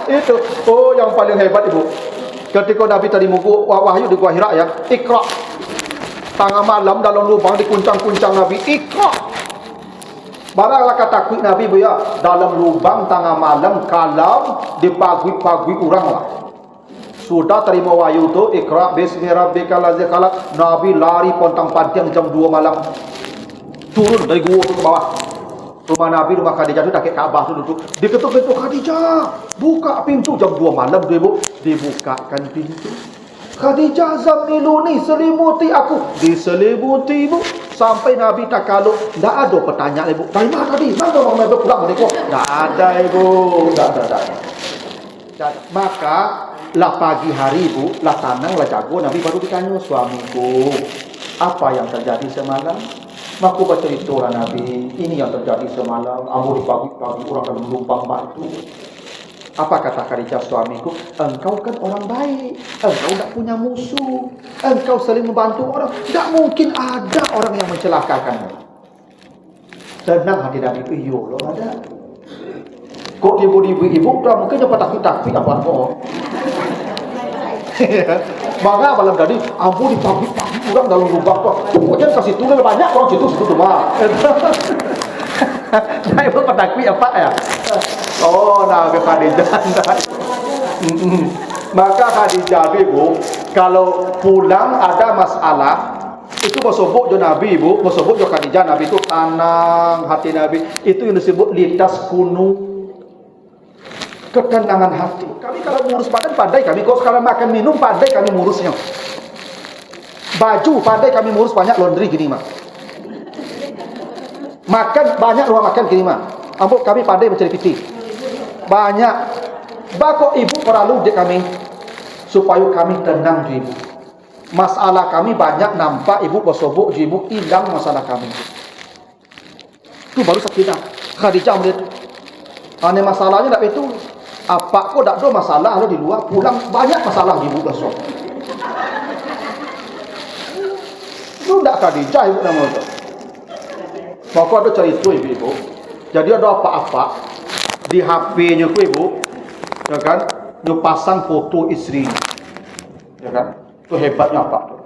Itu. Oh, yang paling hebat Ibu. Ketika Nabi tadi muku wahyu di Gua Hira ya, Iqra. Tengah malam dalam lubang dikuncang-kuncang Nabi, Iqra. Baranglah kata kuih Nabi Bu ya, dalam lubang tengah malam kalam dipagui-pagui orang lah. Sudah terima wahyu tu, Iqra bismi rabbikal ladzi khalaq. Nabi lari pontang-panting jam 2 malam. Turun dari gua tu ke bawah. Rumah Nabi, rumah Khadijah tu dekat Kaabah tu duduk. Diketuk pintu, Khadijah, buka pintu. Jam 2 malam tu Ibu, dibukakan pintu. Khadijah, zamiluni, selimuti aku. Diselimuti Ibu. Sampai Nabi tak kalau, tak ada pertanyaan Ibu. Dari mana tadi? Mana orang Nabi pulang mereka? Tak ada Ibu. Tak ada. Maka lah pagi hari Ibu, lah tanang, lah jago. Nabi baru ditanya, suamiku, apa yang terjadi semalam? Maka bercerita orang Nabi, ini yang terjadi semalam. Ambo dipagi-pagi orang dalam lubang batu. Apa kata Khadijah, suamiku? Engkau kan orang baik, engkau tak punya musuh, engkau saling membantu orang. Tak mungkin ada orang yang mencelakakanmu. Tenang hati Nabi, iyo loh ada. Kok ibu-ibu dah mungkin dapat takut-takut apa-apa. Maka malam tadi ambo dipagi-pagi orang dalam lubang tu. Pokoknya kasih tulis banyak orang situ cuma. Nah, Ibu petakwi apa ya? Oh, Nabi Khadijah. Maka Khadijah Ibu, kalau pulang ada masalah, itu bersobok jo Nabi Ibu, bersobok jo Khadijah. Nabi itu tenang hati Nabi. Itu yang disebut litas kunu, ketenangan hati. Kami kalau ngurus badan pandai kami. Kalau sekarang makan minum pandai kami ngurusnya. Baju pandai kami ngurus, banyak laundry gini mah. Makan banyak ruang makan gini mah. Ampun kami pandai mencari piti. Banyak. Bako Ibu perlu dek kami supaya kami tenang ju Ibu. Masalah kami banyak nampak Ibu bersobok ju Ibu, hilang masalah kami. Itu baru sakinah. Khadijah melihat aneh masalahnya tak itu. Apa kok tak ada masalah ada di luar, pulang banyak masalah Ibu besok. Itu tak Khadijah Ibu nama itu. Maka ada cerita Ibu. Jadi ada apa-apa di HP-nya Ibu, ya kan? Dia pasang foto isteri. Ya kan? Itu hebatnya apa tuh?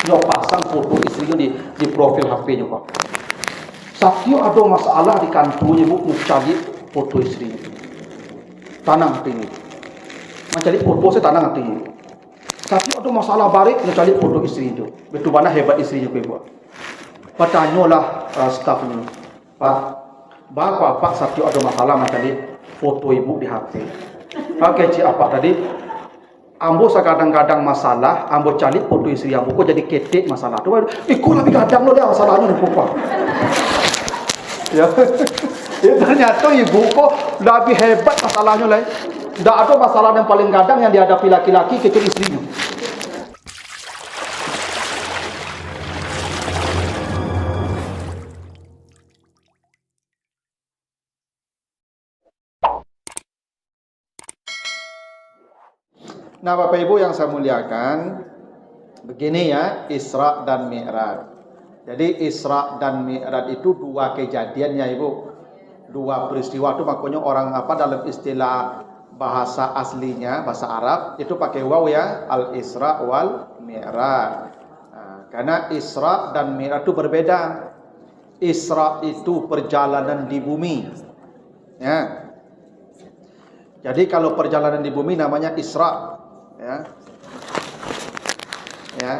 Dia pasang foto istrinya di profil HP-nya Pak. Satyo ada masalah di kantornya Ibu, mau cari foto istrinya. Tanang hatinya. Mencari foto saya tanang hatinya. Satyo ada masalah barik, dia cari foto istri itu. Betul mana hebat istrinya Ibu. Bertanyalah stafnya, Pak Satyo ada masalah mencari foto Ibu di HP. Oke, apa tadi? Ambo kadang-kadang masalah, ambo cari foto istri ambo kok jadi ketek masalah tu. Ikut lebih kadang lo dah masalahnya ni Pak. Ya. Ternyata Ibu kok lebih hebat masalahnya lah. Tak ada masalah yang paling kadang yang dihadapi laki-laki kecuali istrinya. Nah, Bapak Ibu yang saya muliakan, begini ya, Isra dan Mi'raj. Jadi Isra dan Mi'raj itu dua kejadian ya Ibu. Dua peristiwa itu makanya orang apa dalam istilah bahasa aslinya, bahasa Arab itu pakai waw ya, al-Isra wal Mi'raj. Nah, karena Isra dan Mi'raj itu berbeda. Isra itu perjalanan di bumi. Ya. Jadi kalau perjalanan di bumi namanya Isra. Ya. Ya.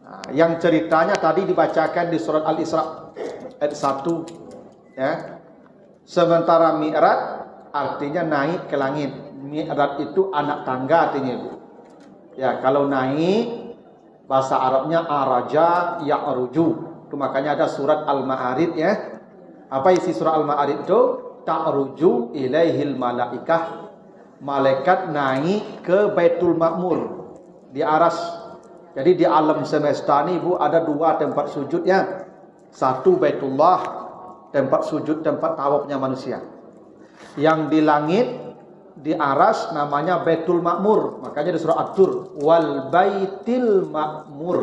Nah, yang ceritanya tadi dibacakan di surat Al-Isra ayat 1. Ya. Sementara Mi'raj artinya naik ke langit. Mi'raj itu anak tangga artinya Ibu. Ya, kalau naik bahasa Arabnya araja ya'ruju. Itu makanya ada surat Al-Ma'arij ya. Apa isi surat Al-Ma'arij itu? Ta'ruju ilaihil malaikah. Malaikat naik ke Baitul Ma'mur di aras. Jadi di alam semesta ini Ibu ada dua tempat sujudnya. Satu Baitullah, tempat sujud, tempat tawafnya manusia. Yang di langit di aras namanya Baitul Ma'mur. Makanya di surah At-Tur, wal Baitil Ma'mur.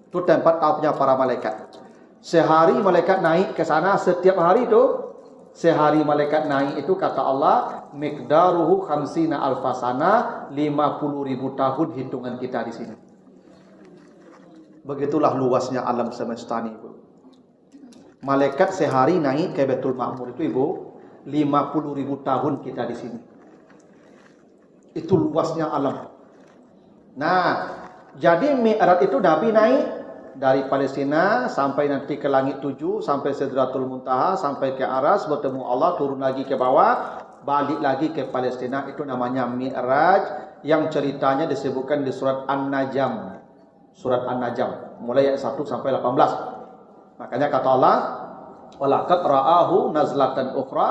Itu tempat tawafnya para malaikat. Sehari malaikat naik ke sana, setiap hari itu Sehari malaikat naik itu kata Allah, miqdaruhu khamsina alfasana, 50.000 tahun hitungan kita di sini. Begitulah luasnya alam semesta ini, Ibu. Malaikat sehari naik ke Baitul Ma'mur itu, Ibu, 50.000 tahun kita di sini. Itu luasnya alam. Nah, jadi Mi'raj itu Nabi naik dari Palestina sampai nanti ke langit 7, sampai Sidratul Muntaha, sampai ke Aras, bertemu Allah, turun lagi ke bawah, balik lagi ke Palestina. Itu namanya Mi'raj, yang ceritanya disebutkan di surat An-Najm. Surat An-Najm, mulai ayat 1 sampai 18. Makanya kata Allah, walaqad ra'ahu nazlatan ukhra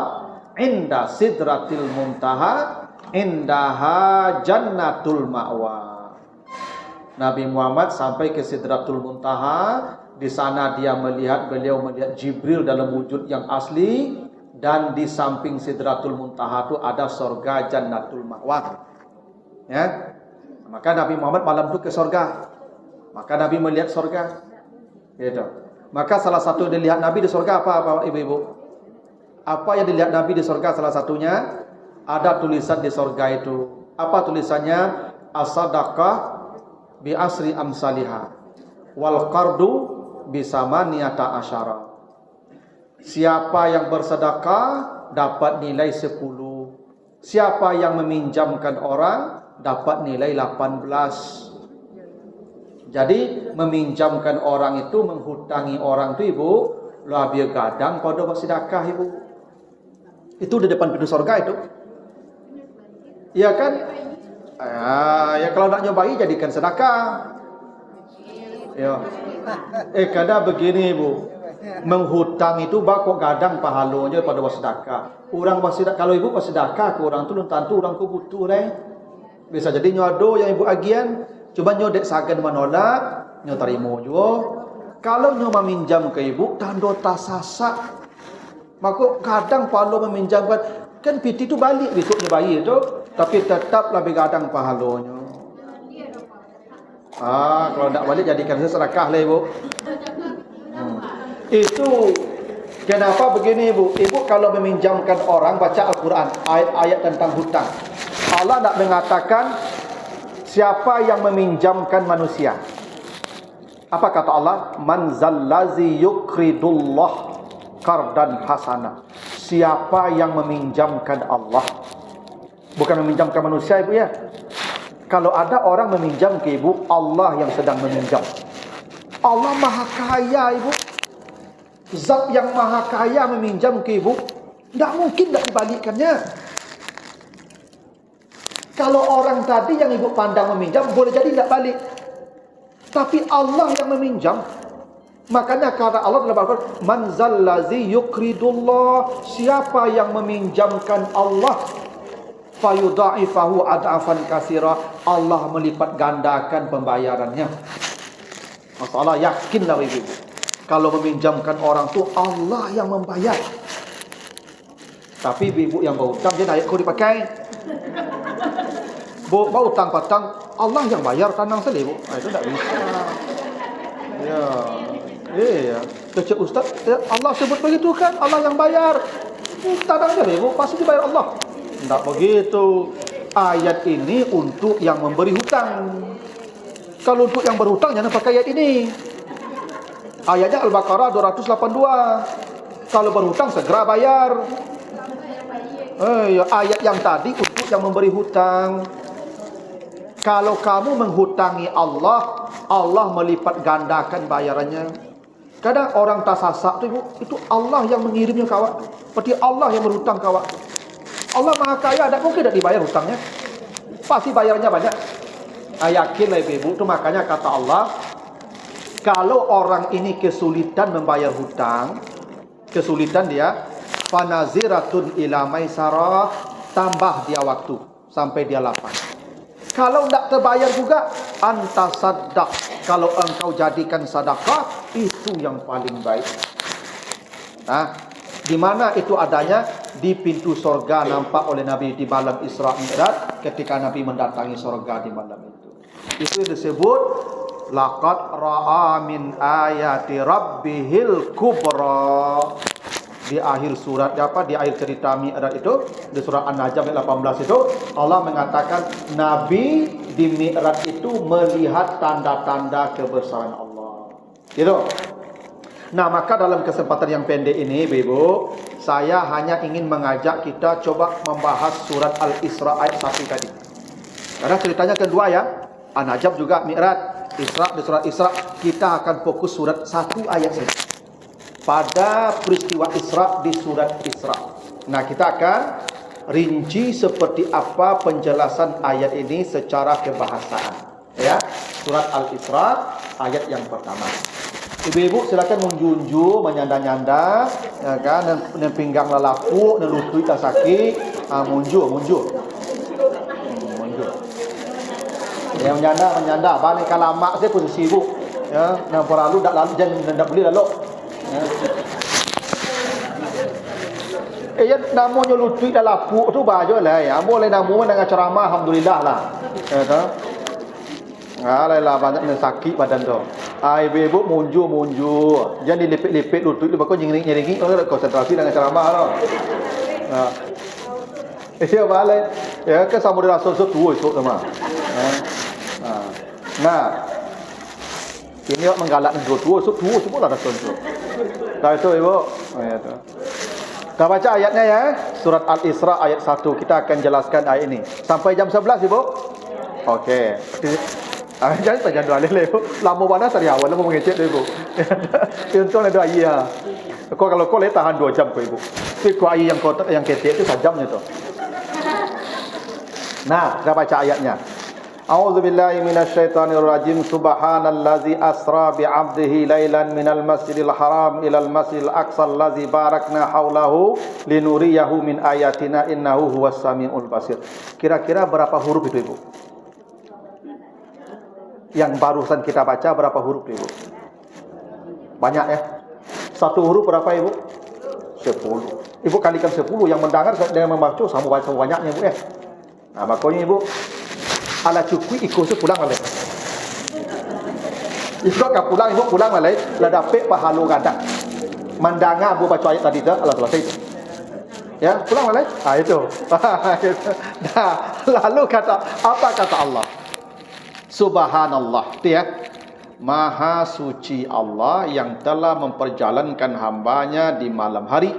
inda Sidratil Muntaha indaha jannatul ma'wa. Nabi Muhammad sampai ke Sidratul Muntaha, di sana beliau melihat Jibril dalam wujud yang asli, dan di samping Sidratul Muntaha itu ada surga Jannatul Ma'wa. Ya. Maka Nabi Muhammad malam itu ke surga. Maka Nabi melihat surga. Gitu. Maka salah satu yang dilihat Nabi di surga apa Ibu-ibu? Apa yang dilihat Nabi di surga salah satunya? Ada tulisan di surga itu. Apa tulisannya? As-sadaqah bi asri amsalihah wal qardu bi samaniyata asyara. Siapa yang bersedekah dapat nilai 10. Siapa yang meminjamkan orang dapat nilai 18. Jadi meminjamkan orang itu, menghutangi orang itu, Ibu, lebih gadang pada bersedekah, Ibu. Itu di depan pintu surga itu. Iya kan? Ya kalau nak nyobai jadikan sedekah. Ya. Kadang begini, Ibu. Menghutang itu bakok gadang pahalanya pada bersedekah. Orang bersedekah, kalau Ibu bersedekah ke orang tu tentu orang ku butuh deh. Bisa jadi nyodo yang Ibu agian, cuba nyodek sagan menolak, nyo terima juga. Kalau nyo meminjam ke Ibu tando tasasak. Maka kadang pahala meminjamkan kan piti itu balik besok nyobai itu. Tapi tetap lebih gadang pahalanya. Kalau tak balik jadikan sedekah lah, Ibu. Itu kenapa begini, Ibu. Ibu kalau meminjamkan orang baca Al-Quran, ayat-ayat tentang hutang. Allah nak mengatakan siapa yang meminjamkan manusia. Apa kata Allah? Man zallazi yuqridullah qardan hasana. Siapa yang meminjamkan Allah. Bukan meminjamkan manusia, Ibu ya. Kalau ada orang meminjam ke Ibu, Allah yang sedang meminjam. Allah maha kaya, Ibu. Zat yang maha kaya meminjam ke Ibu, tidak mungkin tidak dibalikkannya. Kalau orang tadi yang Ibu pandang meminjam, boleh jadi tidak balik. Tapi Allah yang meminjam. Makanya kata Allah dalam Al-Quran, man zallazi yuqridullah. Siapa yang meminjamkan Allah, fayudha'ifahu ad'afan katsira, Allah melipat gandakan pembayarannya. Masalah yakinlah Ibu, kalau meminjamkan orang tu Allah yang membayar. Tapi ibu yang berhutang dia naik kau dipakai. Berhutang patang Allah yang bayar tanang sendiri, Bu. Itu tak bisa. Ya. Ya. Kecik ustaz, Allah sebut begitu kan, Allah yang bayar. Tanang sendiri, Bu, pasti dibayar Allah. Tidak begitu. Ayat ini untuk yang memberi hutang. Kalau untuk yang berhutang jangan pakai ayat ini. Ayatnya Al-Baqarah 282. Kalau berhutang segera bayar. Ayat yang tadi untuk yang memberi hutang. Kalau kamu menghutangi Allah, Allah melipat gandakan bayarannya. Kadang orang tasasak itu Allah yang mengirimnya kawak. Seperti Allah yang berhutang kawak. Allah maha kaya, tidak mungkin tidak dibayar hutangnya. Pasti bayarnya banyak. Yakinlah ibu, itu makanya kata Allah, kalau orang ini kesulitan membayar hutang, kesulitan dia, fanaziratun ila maisarah, tambah dia waktu sampai dia lapar. Kalau tidak terbayar juga, antasaddaq, kalau engkau jadikan sedekah, itu yang paling baik. Nah, di mana itu adanya? Di pintu surga nampak oleh Nabi di malam Isra Mi'raj, ketika Nabi mendatangi surga di malam itu. Itu disebut laqad ra'a min ayati rabbihil kubra. di akhir surat di akhir cerita Mi'raj itu, di surah An-Najm ayat 18 itu, Allah mengatakan Nabi di Mi'raj itu melihat tanda-tanda kebesaran Allah. Gitu. Nah, maka dalam kesempatan yang pendek ini, Ibu, saya hanya ingin mengajak kita coba membahas surat Al-Isra ayat 1 tadi. Karena ceritanya kedua ya, An-Najm juga Mi'raj, Isra, di surat Isra kita akan fokus surat 1 ayat saja. Pada peristiwa Isra di surat Isra. Nah, kita akan rinci seperti apa penjelasan ayat ini secara kebahasaan. Ya, surat Al-Isra ayat yang pertama. Ibu-ibu silakan menjunjung, menyanda-nyanda, ya kan, dan pinggang lelapu, dan lutut tak sakit, munjung. Yang menyanda, balik kalamak saya posisi ibu. Ya, nampak lalu dak lalu jangan dak beli lalu. Ya, namanya lutut dah lapuk tu baju lah ya. Boleh namu dengan ceramah alhamdulillah lah. Ya kan? Lah banyak yang sakit badan tu. Ibu-ibu munjur. Jangan dilipit-lipit lutut tu bakal nyeringi konsentrasi dengan ceramah tu. Nah. Ya balik. Ya ke sama dia rasul tua esok sama. Nah. Ini awak menggalak tua semua lah rasul tu. Dah itu ibu. Ya tu. Kita baca ayatnya ya. Surat Al-Isra ayat 1. Kita akan jelaskan ayat ini. Sampai jam 11 ibu. Okey. Jangan saja doa lele ibu. Lama mana tadi awal lama mengecek tu ibu. Untung ada ayat ya. Kau kalau kau boleh tahan 2 jam kau ibu. Tapi kau ayat yang ketek itu sajamnya tu. Nah, kita baca ayatnya. A'udzubillahi minasyaitonirrajim. Subhanallazi asra bi'abdihi lailan minal masjidil haram ilal masjidil aqsa allazi barakna haulahu linuriyahu min ayatina innahu huwas samiul basir. Kira-kira berapa huruf itu ibu? Yang barusan kita baca berapa huruf ibu? Banyak ya? Satu huruf berapa ibu? 10. Ibu kalikan 10. Yang mendengar dengan membaca sama banyaknya ibu ya. Nah, makanya ibu ala cukui ikut tu pulang balik. Ikut ke pulang ibu pulang balik, lah dapat pahala ganda. Mendengar ibu baca ayat tadi tu, Allah selesai itu. Ya, pulang balik. Itu. Nah, lalu apa kata Allah? Subhanallah. Itu ya. Maha suci Allah yang telah memperjalankan hambanya di malam hari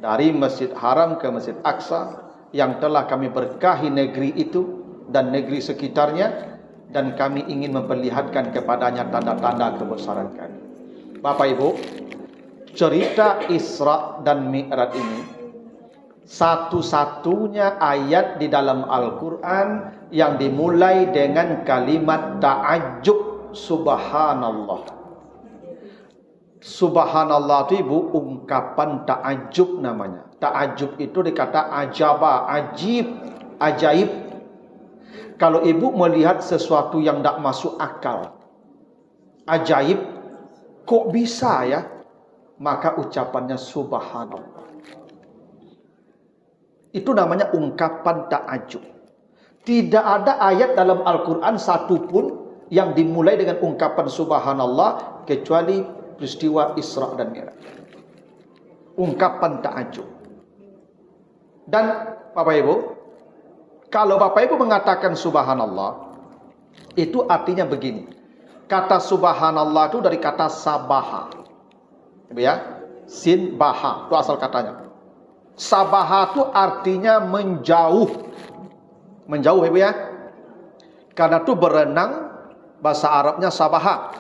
dari Masjid Haram ke Masjid Aqsa, yang telah kami berkahi negeri itu dan negeri sekitarnya, dan kami ingin memperlihatkan kepadanya tanda-tanda kebesaran kami. Bapak Ibu, cerita Isra dan Mi'raj ini satu-satunya ayat di dalam Al-Quran yang dimulai dengan kalimat ta'ajjub. Subhanallah. Subhanallah itu ibu ungkapan ta'ajjub namanya. Ta'ajjub itu dikata ajaba, ajib, ajaib. Kalau ibu melihat sesuatu yang tak masuk akal, ajaib, kok bisa ya? Maka ucapannya subhanallah. Itu namanya ungkapan ta'ajjub. Tidak ada ayat dalam Al-Quran satupun yang dimulai dengan ungkapan subhanallah kecuali peristiwa Isra dan Mi'raj. Ungkapan ta'ajjub. Dan Bapak Ibu, kalau Bapak Ibu mengatakan subhanallah, itu artinya begini. Kata subhanallah itu dari kata sabaha. Ya, sin baha itu asal katanya. Sabaha itu artinya menjauh. Menjauh Ibu ya. Karena itu berenang, bahasa Arabnya sabaha.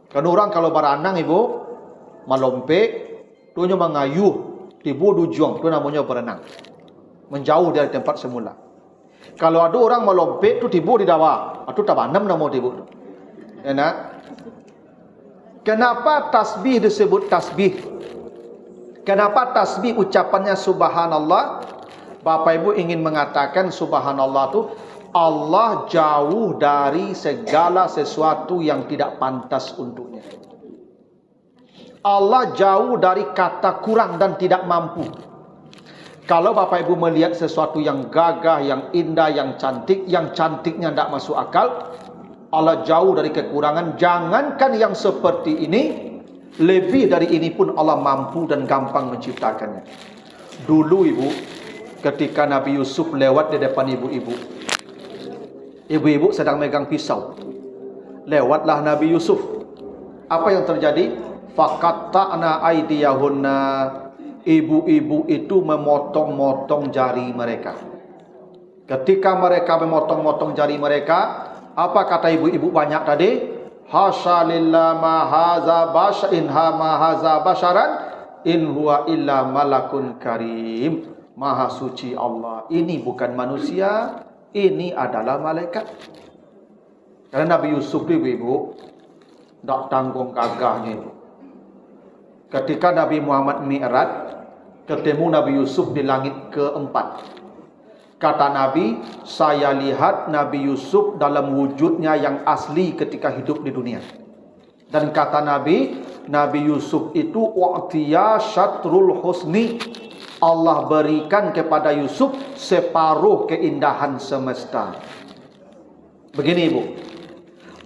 Kan orang kalau berenang ibu melompek, tu nya mengayuh, tibu dujuang, tu namanya berenang. Menjauh dari tempat semula. Kalau ada orang melompek tu tibu di dawa, itu tabanam nama tibu tu. Ya nak? Kenapa tasbih disebut tasbih? Kenapa tasbih ucapannya subhanallah? Bapak Ibu ingin mengatakan subhanallah tu Allah jauh dari segala sesuatu yang tidak pantas untuknya. Allah jauh dari kata kurang dan tidak mampu. Kalau Bapak Ibu melihat sesuatu yang gagah, yang indah, yang cantiknya tidak masuk akal, Allah jauh dari kekurangan. Jangankan yang seperti ini, Lebih dari ini pun Allah mampu dan gampang menciptakannya. Dulu ibu, ketika Nabi Yusuf lewat di depan ibu-ibu, ibu-ibu sedang megang pisau. Lewatlah Nabi Yusuf. Apa yang terjadi? Faqatta'na aydiyahunna. Ibu-ibu itu memotong-motong jari mereka. Ketika mereka memotong-motong jari mereka, apa kata ibu-ibu banyak tadi? Hasya lillah ma haza basharan in huwa illa malakun karim. Maha suci Allah, ini bukan manusia, ini adalah malaikat. Karena Nabi Yusuf ibu-ibu tak tanggung gagahnya itu. Ketika Nabi Muhammad Mi'raj, ketemu Nabi Yusuf di langit keempat. Kata Nabi, saya lihat Nabi Yusuf dalam wujudnya yang asli ketika hidup di dunia. Dan kata Nabi, Nabi Yusuf itu wa'tiya syatrul husni. Allah berikan kepada Yusuf separuh keindahan semesta. Begini ibu,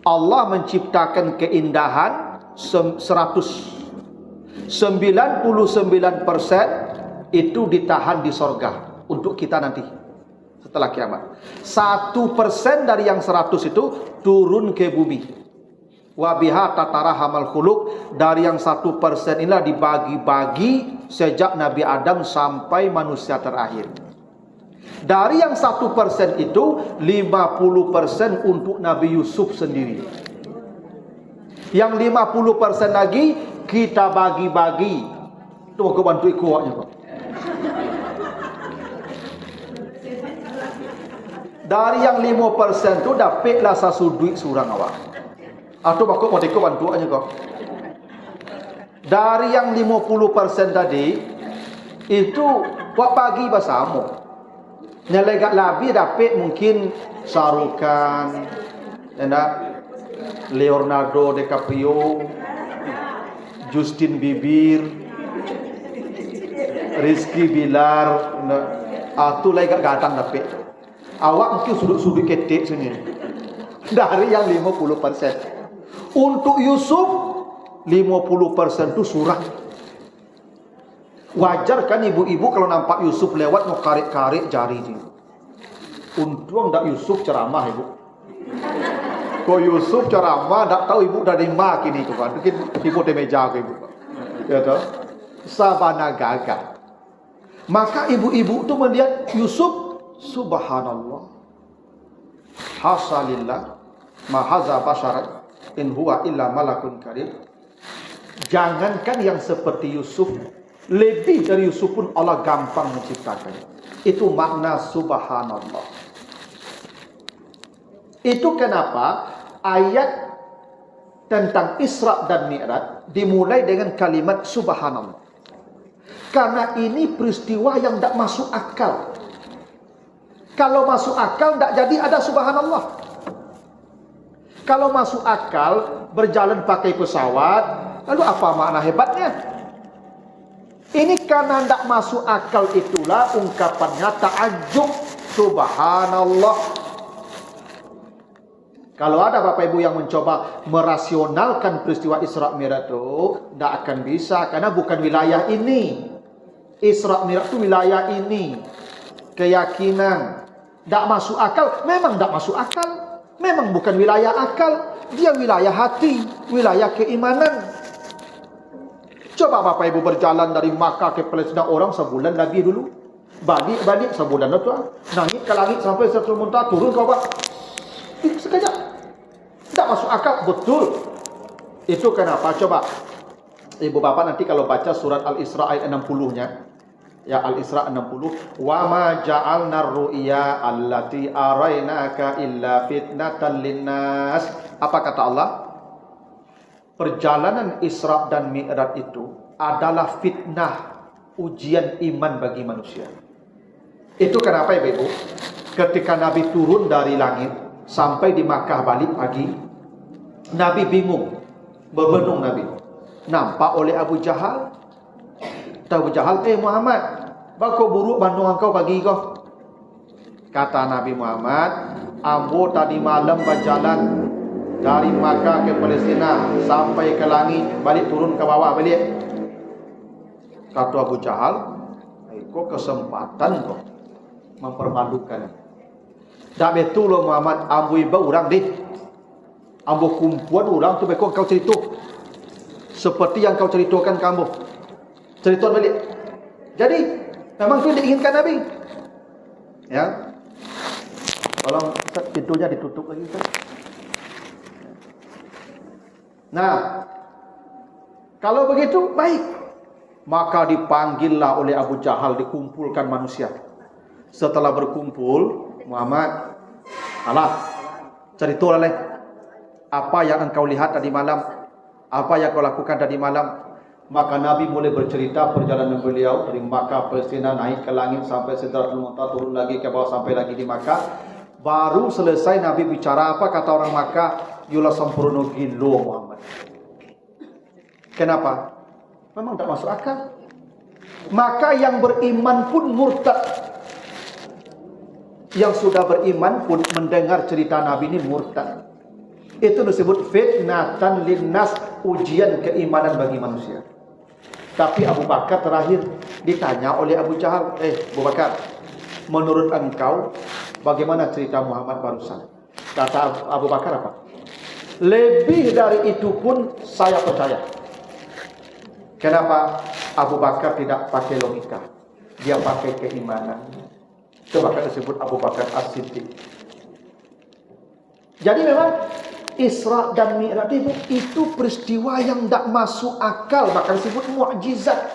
Allah menciptakan keindahan 99% itu ditahan di sorga untuk kita nanti setelah kiamat. 1% dari yang 100 itu turun ke bumi. Wabiha tatarahamal khuluq, dari yang 1% inilah dibagi-bagi sejak Nabi Adam sampai manusia terakhir. Dari yang 1% itu 50% untuk Nabi Yusuf sendiri. Yang 50% lagi kita bagi-bagi. Itu aku bantu ikutnya kok. Dari yang 5% tu dapatlah satu duit surang awak. Atau aku mau ikut bantu aja kok. Dari yang 50% tadi itu buat bagi bersama. Nyelegak lebih dapat mungkin Sarukan, Leonardo DiCaprio, Justin Bieber, Rizky Bilar, tu lagi gatang dapat. Awak mungkin sudut-sudut ketik sini. Dari yang 50%. Untuk Yusuf 50% itu surang. Wajar kan ibu-ibu kalau nampak Yusuf lewat mau karik-karik jari itu. Untung tak Yusuf ceramah ibu. Kau Yusuf ceramah tak tahu ibu dari mana kini tu kan. Mungkin ibu di meja ke ibu. Ya toh. Sabana gagah. Maka ibu-ibu tu melihat Yusuf, subhanallah. Hasalillah mahaza basharat in huwa illa malakun karim. Jangankan yang seperti Yusuf, lebih dari Yusuf pun Allah gampang menciptakan. Itu makna subhanallah. Itu kenapa ayat tentang Isra dan Mi'raj dimulai dengan kalimat subhanallah. Karena ini peristiwa yang tidak masuk akal. Kalau masuk akal tidak jadi ada subhanallah. Kalau masuk akal berjalan pakai pesawat, lalu apa makna hebatnya? Ini karena tidak masuk akal, itulah ungkapannya ta'ajjub subhanallah. Kalau ada Bapak Ibu yang mencoba merasionalkan peristiwa Isra Mi'raj itu, tidak akan bisa karena bukan wilayah ini. Isra Mi'raj itu wilayah ini. Keyakinan tidak masuk akal, memang tidak masuk akal. Memang bukan wilayah akal, dia wilayah hati, wilayah keimanan. Coba Bapak Ibu berjalan dari Makkah ke Palestina, orang sebulan Nabi dulu. Balik sebulan itu. Naik ke langit sampai Sidratul Muntaha, turun ke bawah. Sekejap. Tidak masuk akal, betul. Itu kenapa? Coba Ibu Bapak nanti kalau baca surat Al-Isra ayat 60-nya. Ya, Al-Isra 60. Wa ma ja'alna ar-ru'ya allati arainaka illa fitnatan linnas. Apa kata Allah? Perjalanan Isra dan Mi'raj itu adalah fitnah, ujian iman bagi manusia. Itu kenapa ya Ibu? Ketika Nabi turun dari langit sampai di Makkah balik pagi, Nabi bingung, berbenung Nabi. Nampak oleh Abu Jahal. Abu Jahal, Muhammad, bako buruk bandung engkau pagi kau. Kata Nabi Muhammad, ambo tadi malam berjalan dari Makkah ke Palestina sampai ke langit, balik turun ke bawah balik. Kata Abu Jahal, kok kesempatan kok mempermalukan. Dak betul lo Muhammad, ambu iba orang deh. Ambu kumpuan orang tu bekok kau cerita. Seperti yang kau ceritakan kamu. Cerita balik. Jadi memang itu diinginkan Nabi. Ya. Tolong pintunya ditutup lagi Ustaz. Nah, kalau begitu baik. Maka dipanggillah oleh Abu Jahal, dikumpulkan manusia. Setelah berkumpul, Muhammad, alah, cerita oleh apa yang engkau lihat tadi malam, apa yang kau lakukan tadi malam. Maka Nabi mulai bercerita perjalanan beliau dari Makkah, Palestina, naik ke langit sampai Sidratul Muntaha, turun lagi ke bawah sampai lagi di Makkah. Baru selesai Nabi bicara apa, kata orang Makkah, yulah sempurna gilo Muhammad. Kenapa? Memang tak masuk akal. Maka yang beriman pun murtad. Yang sudah beriman pun mendengar cerita Nabi ini murtad. Itu disebut fitnatan linnas, ujian keimanan bagi manusia. Tapi Abu Bakar terakhir ditanya oleh Abu Jahal, Abu Bakar, menurut engkau bagaimana cerita Muhammad barusan? Kata Abu Bakar apa? Lebih dari itu pun saya percaya. Kenapa? Abu Bakar tidak pakai logika, dia pakai keimanan. Itu maka disebut Abu Bakar As-Siddiq. Jadi memang Isra dan Mi'raj itu peristiwa yang tidak masuk akal, bahkan disebut mukjizat.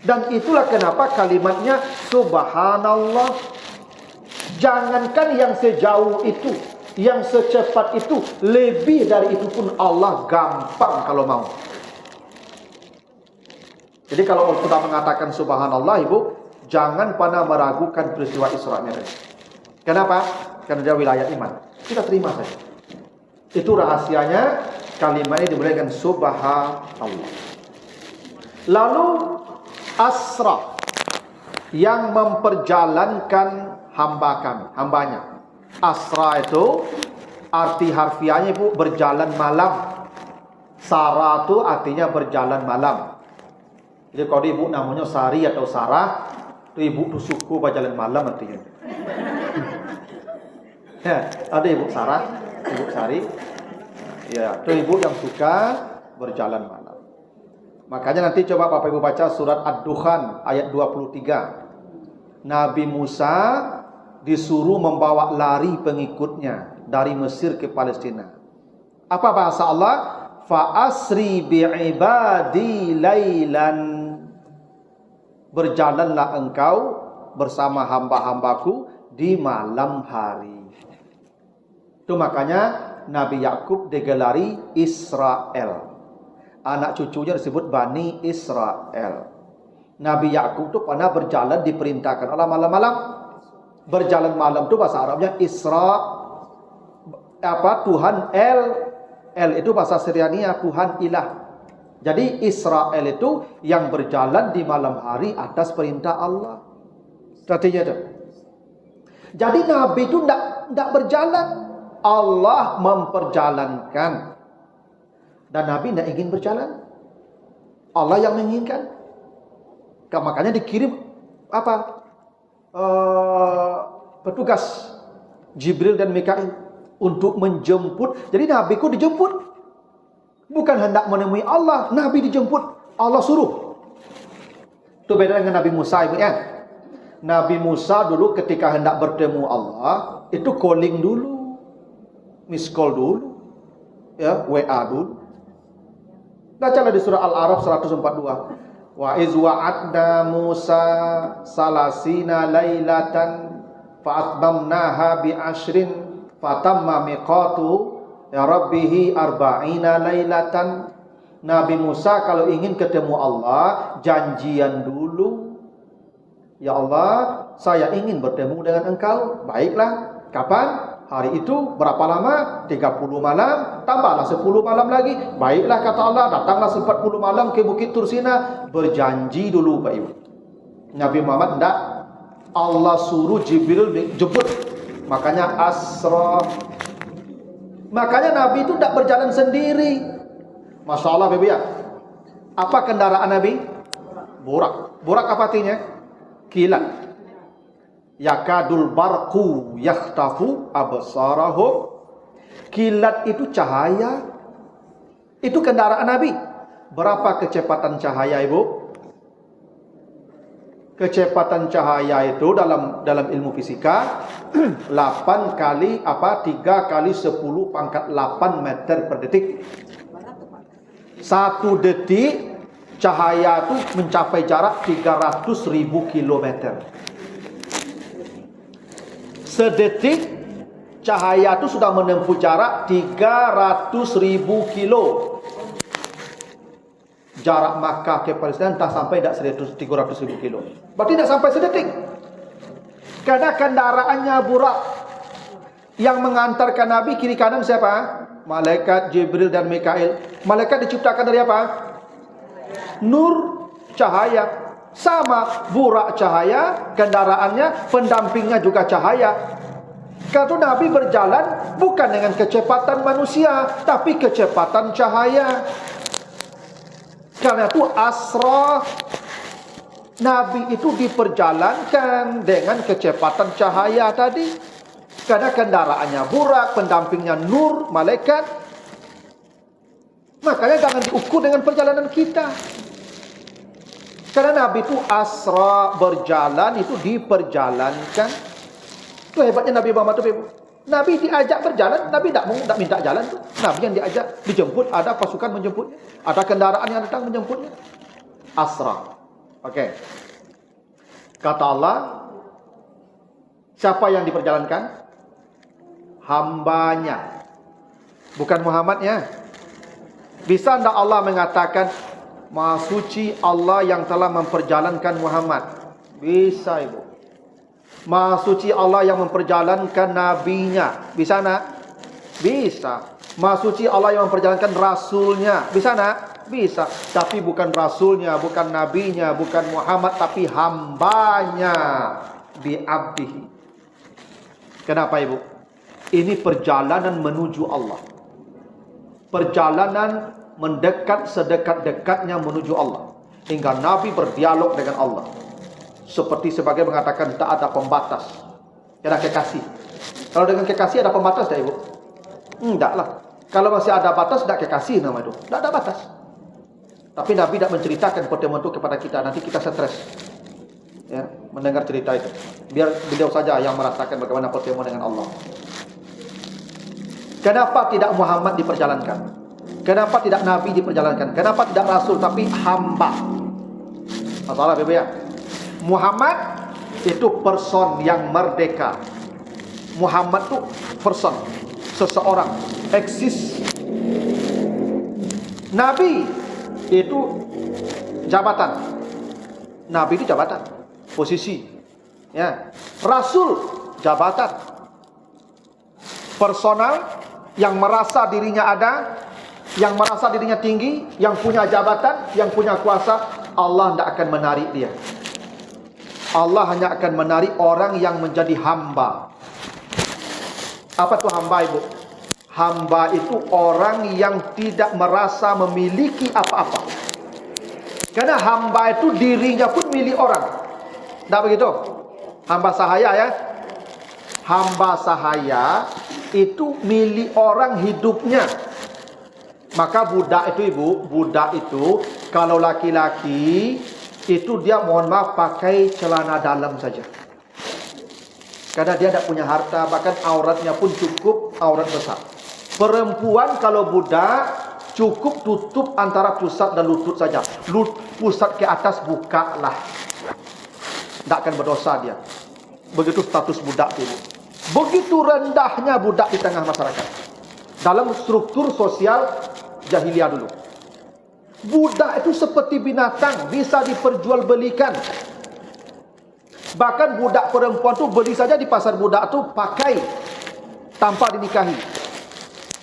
Dan itulah kenapa kalimatnya Subhanallah. Jangankan yang sejauh itu, yang secepat itu, lebih dari itu pun Allah gampang kalau mau. Jadi kalau kita mengatakan Subhanallah, Ibu, jangan pernah meragukan peristiwa Isra Mi'raj. Kenapa? Karena dia wilayah iman. Kita terima saja. Itu rahasianya kalimat ini dimulai dengan Subhanallah. Lalu Asra, yang memperjalankan hambanya. Asra itu arti harfiahnya Ibu berjalan malam. Sara itu artinya berjalan malam. Jadi kalau ibu namanya Sari atau Sarah, itu ibu tuh suku berjalan malam artinya. Ya, ada ibu Sarah, ibu Sari. Ya, itu ibu yang suka berjalan malam. Makanya nanti coba Bapak Ibu baca surat Ad-Dukhan ayat 23. Nabi Musa disuruh membawa lari pengikutnya dari Mesir ke Palestina. Apa bahasa Allah? Fa asri bi'ibadi lailan. Berjalanlah engkau bersama hamba-hambaku di malam hari. Itu makanya Nabi Yakub digelari Israel. Anak cucunya disebut Bani Israel. Nabi Yakub itu pernah berjalan diperintahkan Allah malam-malam. Berjalan malam itu bahasa Arabnya Isra. Tuhan El. El itu bahasa Syriania, Tuhan ilah. Jadi Israel itu yang berjalan di malam hari atas perintah Allah. Artinya itu. Jadi Nabi itu tidak berjalan. Allah memperjalankan. Dan Nabi tidak ingin berjalan. Allah yang menginginkan. Makanya dikirim petugas Jibril dan Mikail untuk menjemput. Jadi Nabi ku dijemput. Bukan hendak menemui Allah, Nabi dijemput. Allah suruh. Itu beda dengan Nabi Musa, Ibu ya. Nabi Musa dulu ketika hendak bertemu Allah, itu calling dulu. Miss call dulu. Ya, WA dulu. Bacalah di surah Al-A'raf 142. Wa iz wa'adna Musa salasina lailatan fa'atmamnaha bi'ashrin fatamma miqatu ya rabbihi arba'ina lailatan. Nabi Musa kalau ingin ketemu Allah, janjian dulu. Ya Allah, saya ingin bertemu dengan engkau. Baiklah, kapan? Hari itu berapa lama? 30 malam, tambahlah 10 malam lagi. Baiklah kata Allah, datanglah 40 malam ke Bukit Tursina. Berjanji dulu Pak Ibu. Nabi Muhammad tidak. Allah suruh Jibril jemput. Makanya Asra. Makanya Nabi itu tidak berjalan sendiri. Masya Allah, Bapak ya. Apa kendaraan Nabi? Burak. Burak apa artinya? Kilat. Yakadul barqu yakhtafu absarahum. Kilat itu cahaya. Itu kendaraan Nabi. Berapa kecepatan cahaya, Ibu? Kecepatan cahaya itu dalam ilmu fisika 8 kali 3 kali 10 pangkat 8 meter per detik. 1 detik cahaya itu mencapai jarak 300.000 kilometer. Sedetik cahaya itu sudah menempuh jarak 300.000 kilo. Jarak Makkah ke Palestina tak sampai 300.000 kilo. Berarti tidak sampai sedetik. Karena kendaraannya Burak. Yang mengantarkan Nabi kiri kanan siapa? Malaikat Jibril dan Mikail. Malaikat diciptakan dari apa? Nur, cahaya. Sama, Burak cahaya, kendaraannya, pendampingnya juga cahaya. Karena Nabi berjalan bukan dengan kecepatan manusia, tapi kecepatan cahaya. Karena itu asra, Nabi itu diperjalankan dengan kecepatan cahaya tadi. Karena kendaraannya Burak, pendampingnya Nur, malaikat. Makanya jangan diukur dengan perjalanan kita. Karena Nabi itu asra, berjalan itu diperjalankan. Itu hebatnya Nabi Muhammad itu. Nabi diajak berjalan, Nabi tidak minta jalan tuh. Nabi yang diajak, dijemput, ada pasukan menjemputnya, ada kendaraan yang datang menjemputnya. Asra. Oke. Kata Allah, siapa yang diperjalankan? Hambanya, bukan Muhammadnya. Bisa tidak Allah mengatakan, Maha suci Allah yang telah memperjalankan Muhammad? Bisa, Ibu. Maha suci Allah yang memperjalankan nabinya. Bisa nak? Bisa. Maha suci Allah yang memperjalankan rasulnya. Bisa nak? Bisa. Tapi bukan rasulnya, bukan nabinya, bukan Muhammad, tapi hambanya. Bi'abdihi. Kenapa, Ibu? Ini perjalanan menuju Allah. Perjalanan mendekat sedekat-dekatnya menuju Allah. Hingga Nabi berdialog dengan Allah. Seperti sebagai mengatakan tak ada pembatas. Ada kekasih. Kalau dengan kekasih ada pembatas tak, Ibu? Enggak lah. Kalau masih ada batas, tidak kekasih nama itu. Tidak ada batas. Tapi Nabi tidak menceritakan pertemuan itu kepada kita. Nanti kita stres ya, mendengar cerita itu. Biar beliau saja yang merasakan bagaimana pertemuan dengan Allah. Kenapa tidak Muhammad diperjalankan? Kenapa tidak Nabi diperjalankan? Kenapa tidak Rasul tapi hamba? Masalah Bapak ya. Muhammad itu person yang merdeka. Muhammad itu person, seseorang, eksis. Nabi itu jabatan. Nabi itu jabatan, posisi. Ya. Rasul jabatan. Personal yang merasa dirinya ada, yang merasa dirinya tinggi, yang punya jabatan, yang punya kuasa, Allah tidak akan menarik dia. Allah hanya akan menarik orang yang menjadi hamba. Apa itu hamba, Ibu? Hamba itu orang yang tidak merasa memiliki apa-apa. Karena hamba itu dirinya pun milik orang. Tidak begitu? Hamba sahaya ya. Hamba sahaya itu milik orang hidupnya. Maka budak itu, Ibu, budak itu kalau laki-laki itu dia mohon maaf pakai celana dalam saja. Karena dia tidak punya harta, bahkan auratnya pun cukup aurat besar. Perempuan kalau budak cukup tutup antara pusat dan lutut saja. Pusat ke atas bukalah. Tidak akan berdosa dia. Begitu status budak itu. Begitu rendahnya budak di tengah masyarakat. Dalam struktur sosial jahiliyah dulu. Budak itu seperti binatang, bisa diperjualbelikan. Bahkan budak perempuan tu beli saja di pasar budak tu pakai tanpa dinikahi.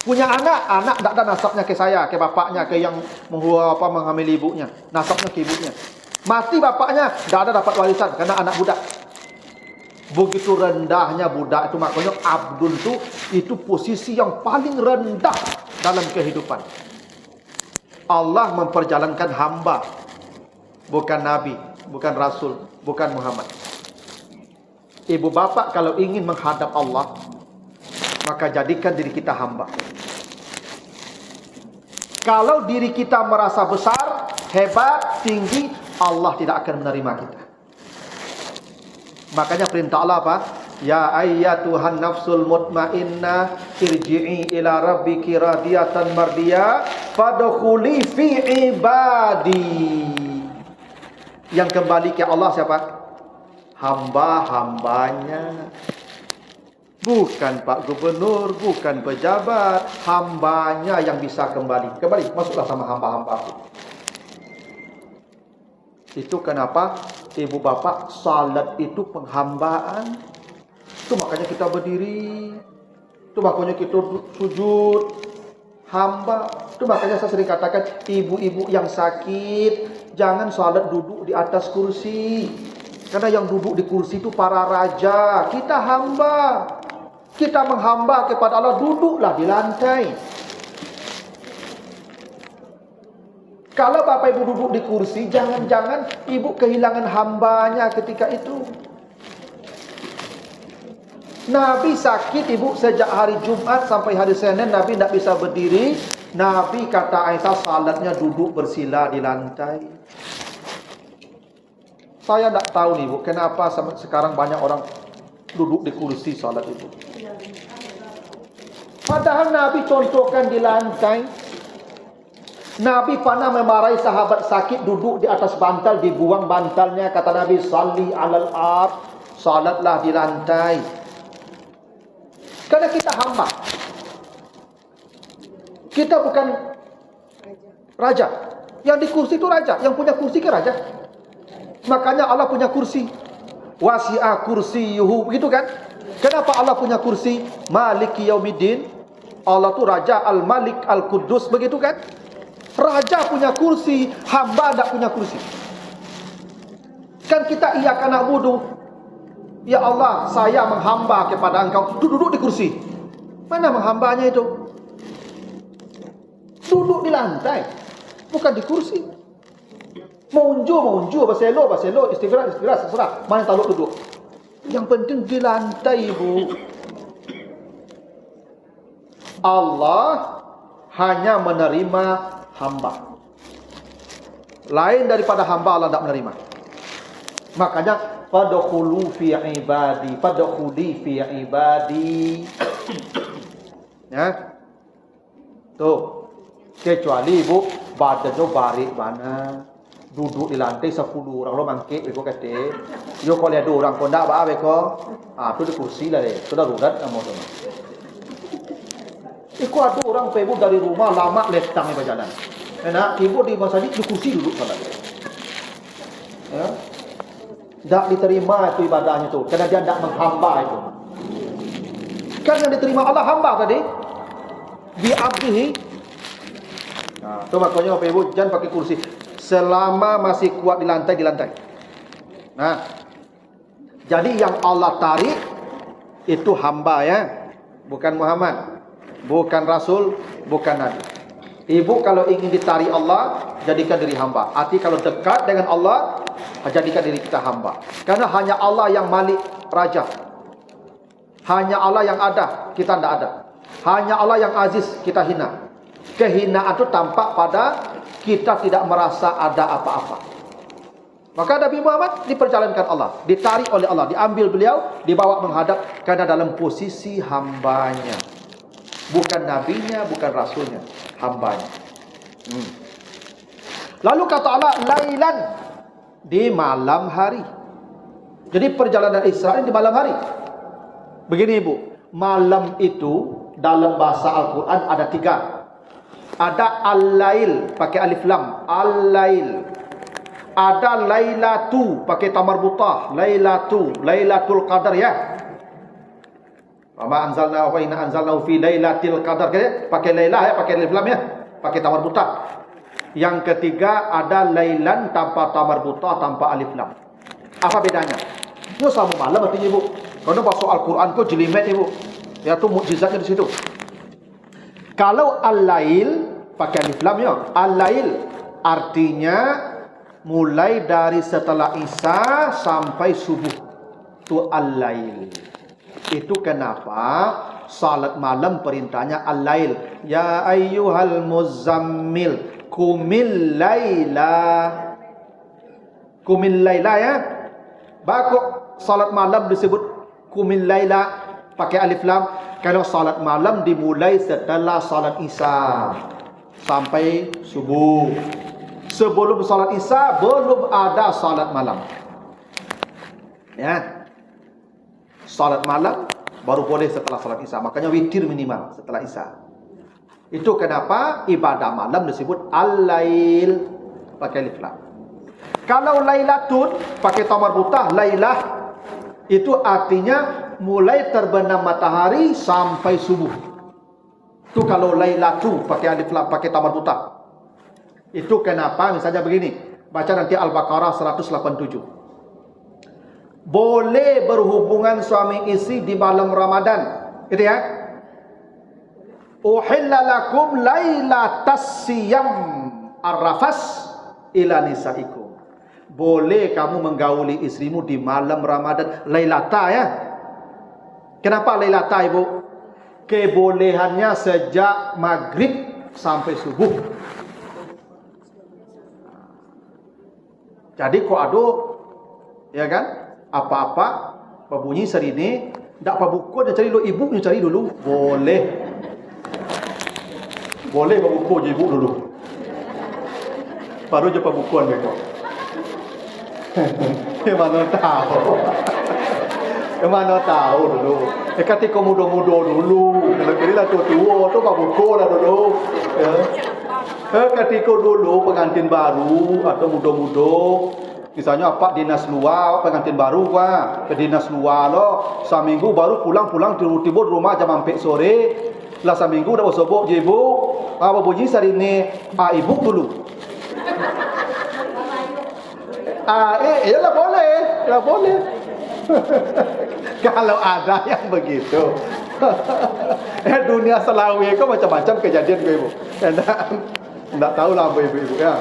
Punya anak tak ada nasabnya ke saya, ke bapaknya, ke yang menghamil ibunya. Nasabnya ke ibunya. Mati bapaknya, tak ada dapat warisan karena anak budak. Begitu rendahnya budak itu, makanya abdun itu posisi yang paling rendah dalam kehidupan. Allah memperjalankan hamba, bukan nabi, bukan rasul, bukan Muhammad. Ibu bapak kalau ingin menghadap Allah, maka jadikan diri kita hamba. Kalau diri kita merasa besar, hebat, tinggi, Allah tidak akan menerima kita. Makanya perintah Allah apa? Ya ayyatuhan nafsul mutmainnah irji'i ila rabbiki radiyatan mardiyah fadkhuli fi ibadi. Yang kembali ke Allah siapa? Hamba-hambanya. Bukan Pak Gubernur, bukan pejabat, hambanya yang bisa kembali. Kembali, masuklah sama hamba-hamba. Itu kenapa ibu bapak salat itu penghambaan. Itu makanya kita berdiri. Itu makanya kita sujud. Hamba. Itu makanya saya sering katakan, ibu-ibu yang sakit, jangan salat duduk di atas kursi. Karena yang duduk di kursi itu para raja. Kita hamba. Kita menghamba kepada Allah, duduklah di lantai. Kalau bapak ibu duduk di kursi, jangan-jangan ibu kehilangan hambanya ketika itu. Nabi sakit ibu sejak hari Jumat sampai hari Senin, Nabi tidak bisa berdiri. Nabi kata Aisyah salatnya duduk bersila di lantai. Saya tidak tahu nih bu, kenapa sekarang banyak orang duduk di kursi salat itu. Padahal Nabi contohkan di lantai. Nabi pernah memarahi sahabat sakit duduk di atas bantal, dibuang bantalnya. Kata Nabi, salli alal ard, salatlah di lantai. Karena kita hamba. Kita bukan raja. Yang di kursi itu raja, yang punya kursi kan raja. Makanya Allah punya kursi. Wasi'a kursiyuhu, begitu kan? Kenapa Allah punya kursi? Maliki yaumiddin. Allah tu Raja Al-Malik Al-Quddus, begitu kan? Raja punya kursi, hamba tidak punya kursi. Kan kita iyyaka na'budu. Ya Allah, saya menghamba kepada Engkau. Duduk di kursi. Mana menghambanya itu? Duduk di lantai, bukan di kursi. Mau unju, baselo, istighfar, serah. Mana taluk duduk. Yang penting di lantai, Bu. Allah hanya menerima hamba. Lain daripada hamba Allah tidak menerima. Makanya fadkhulu fi ibadi, fadkhuli fi ibadi. Ya. Tuh. Kecuali ibu badannya barik mana. Duduk di lantai 10 orang lo mangkit beko kate. Yo kalau ada orang kondak ba beko. Ah tu di kursi lah deh. Sudah rudat kamu tu. Iko ada orang ibu dari rumah lama letang di jalan. Enak ibu di masjid di kursi duduk salat. Ya. Tak diterima itu ibadahnya tu karena dia tidak menghamba itu. Kan yang diterima Allah hamba tadi. Bi abdihi. Nah, tu makanya ibu jangan pakai kursi. Selama masih kuat di lantai, di lantai. Nah, jadi yang Allah tarik itu hamba ya, bukan Muhammad, bukan Rasul, bukan Nabi. Ibu kalau ingin ditarik Allah, jadikan diri hamba. Arti kalau dekat dengan Allah, jadikan diri kita hamba. Karena hanya Allah yang Malik, Raja. Hanya Allah yang ada, kita tidak ada. Hanya Allah yang Aziz, kita hina. Kehinaan itu tampak pada kita tidak merasa ada apa-apa. Maka Nabi Muhammad diperjalankan Allah, ditarik oleh Allah, diambil beliau, dibawa menghadap karena dalam posisi hambanya. Bukan nabinya, bukan rasulnya, hambanya. Lalu kata Allah, lailan, di malam hari. Jadi perjalanan Israel di malam hari. Begini Ibu, malam itu dalam bahasa Al-Quran ada 3. Ada al-lail pakai alif lam, al-lail. Ada lailatu pakai tamar butah, lailatu, lailatul qadar ya. Wa anzalna wa inna anzalnahu fi lailatul qadar pakai lailah ya, pakai alif lam ya, pakai tamar butah. Yang ketiga ada lailan tanpa tamar butah, tanpa alif lam. Apa bedanya? Itu sama malam artinya ibu. Karena masuk Al-Quran itu jelimet ibu. Ya itu mukjizatnya di situ. Kalau al-lail pakai alif lam ya. Al-lail artinya mulai dari setelah Isya sampai subuh. Itu al-lail. Itu kenapa salat malam perintahnya al-lail. Ya ayyuhal muzammil kumil laila. Kumil laila ya. Bakok salat malam disebut kumil laila pakai alif lam. Kalau salat malam dimulai setelah salat Isya sampai subuh. Sebelum salat Isya belum ada salat malam. Ya. Salat malam baru boleh setelah salat Isya. Makanya witir minimal setelah Isya. Itu kenapa ibadah malam disebut al-lail pakai alif lam. Kalau lailatun pakai ta marbutah lailah itu artinya mulai terbenam matahari sampai subuh. Itu kalau lailatu pakai alif lam pakai ta marbutah. Itu kenapa misalnya begini. Baca nanti Al-Baqarah 187. Boleh berhubungan suami istri di malam Ramadan. Gitu ya. Uhilla lakum lailatas siyam ar-rafas ila nisaikum. Boleh kamu menggauli istrimu di malam Ramadan. Lailata ya. Kenapa lailata ibu? Kebolehannya sejak maghrib sampai subuh. Jadi kok ada ya kan? Apa-apa berbunyi serine, ndak pabukun dia cari dulu, ibunya cari dulu. Boleh. Boleh pabukun ibu dulu. Baru je pabukun mereka. Mana tahu. Mana tahu dulu. Ketika muda-muda dulu, kalau kira tua-tua tu pabukun lah dulu. Ya. Ketika dulu pengantin baru atau muda-muda, misalnya apa dinas luar pengantin baru ke dinas luar lo, seminggu baru pulang tiba-tiba di rumah jam 4 sore, lah seminggu dah bersobok je ibu, apa bunyi sari ni, ibu dulu. Iyalah boleh. Kalau ada yang begitu. Dunia Selawi kok macam-macam kejadian ke ibu. Enggak tahu lah ibu-ibu ya.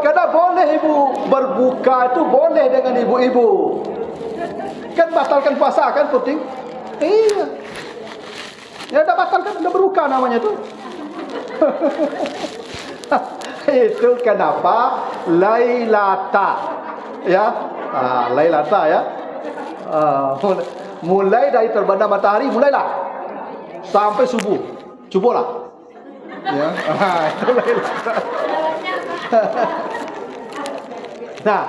Karena boleh ibu berbuka itu boleh dengan ibu-ibu. Kan batalkan puasa kan penting. Iya. Ya dah batalkan, dah berbuka namanya tu. Itu kenapa lailata ya. Lailata ya. Mulai dari terbenam matahari mulailah sampai subuh. Cubalah. Ya. Itu lailata. Nah,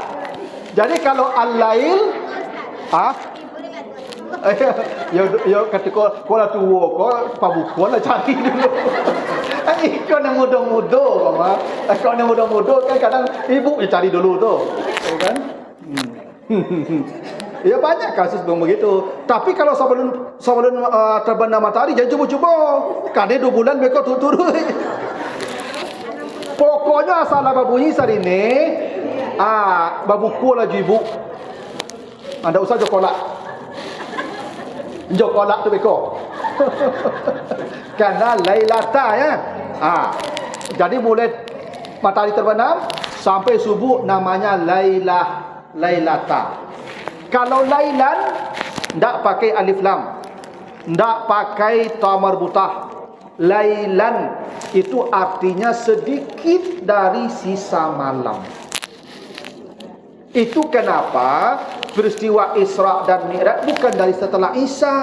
jadi kalau al-lail ya ketika kau lah tua kau pabukun lah cari dulu. Kau yang muda-muda mama. Kau yang muda-muda kan kadang ibu cari dulu tu. Kan? Ya banyak kasus begitu. Tapi kalau sebelum terbenam matahari jangan cuba-cuba. Kadang 2 bulan mereka turun. Pokoknya asal apa bunyi sari ni, babuku lagi ibu. Anda usah jokolak. Jokolak tu beko. Karena lailata ya. Jadi mulai matahari terbenam sampai subuh namanya lailata. Kalau lailan ndak pakai alif lam. Ndak pakai ta marbutah. Lailan itu artinya sedikit dari sisa malam. Itu kenapa peristiwa Isra dan Mi'raj bukan dari setelah Isya,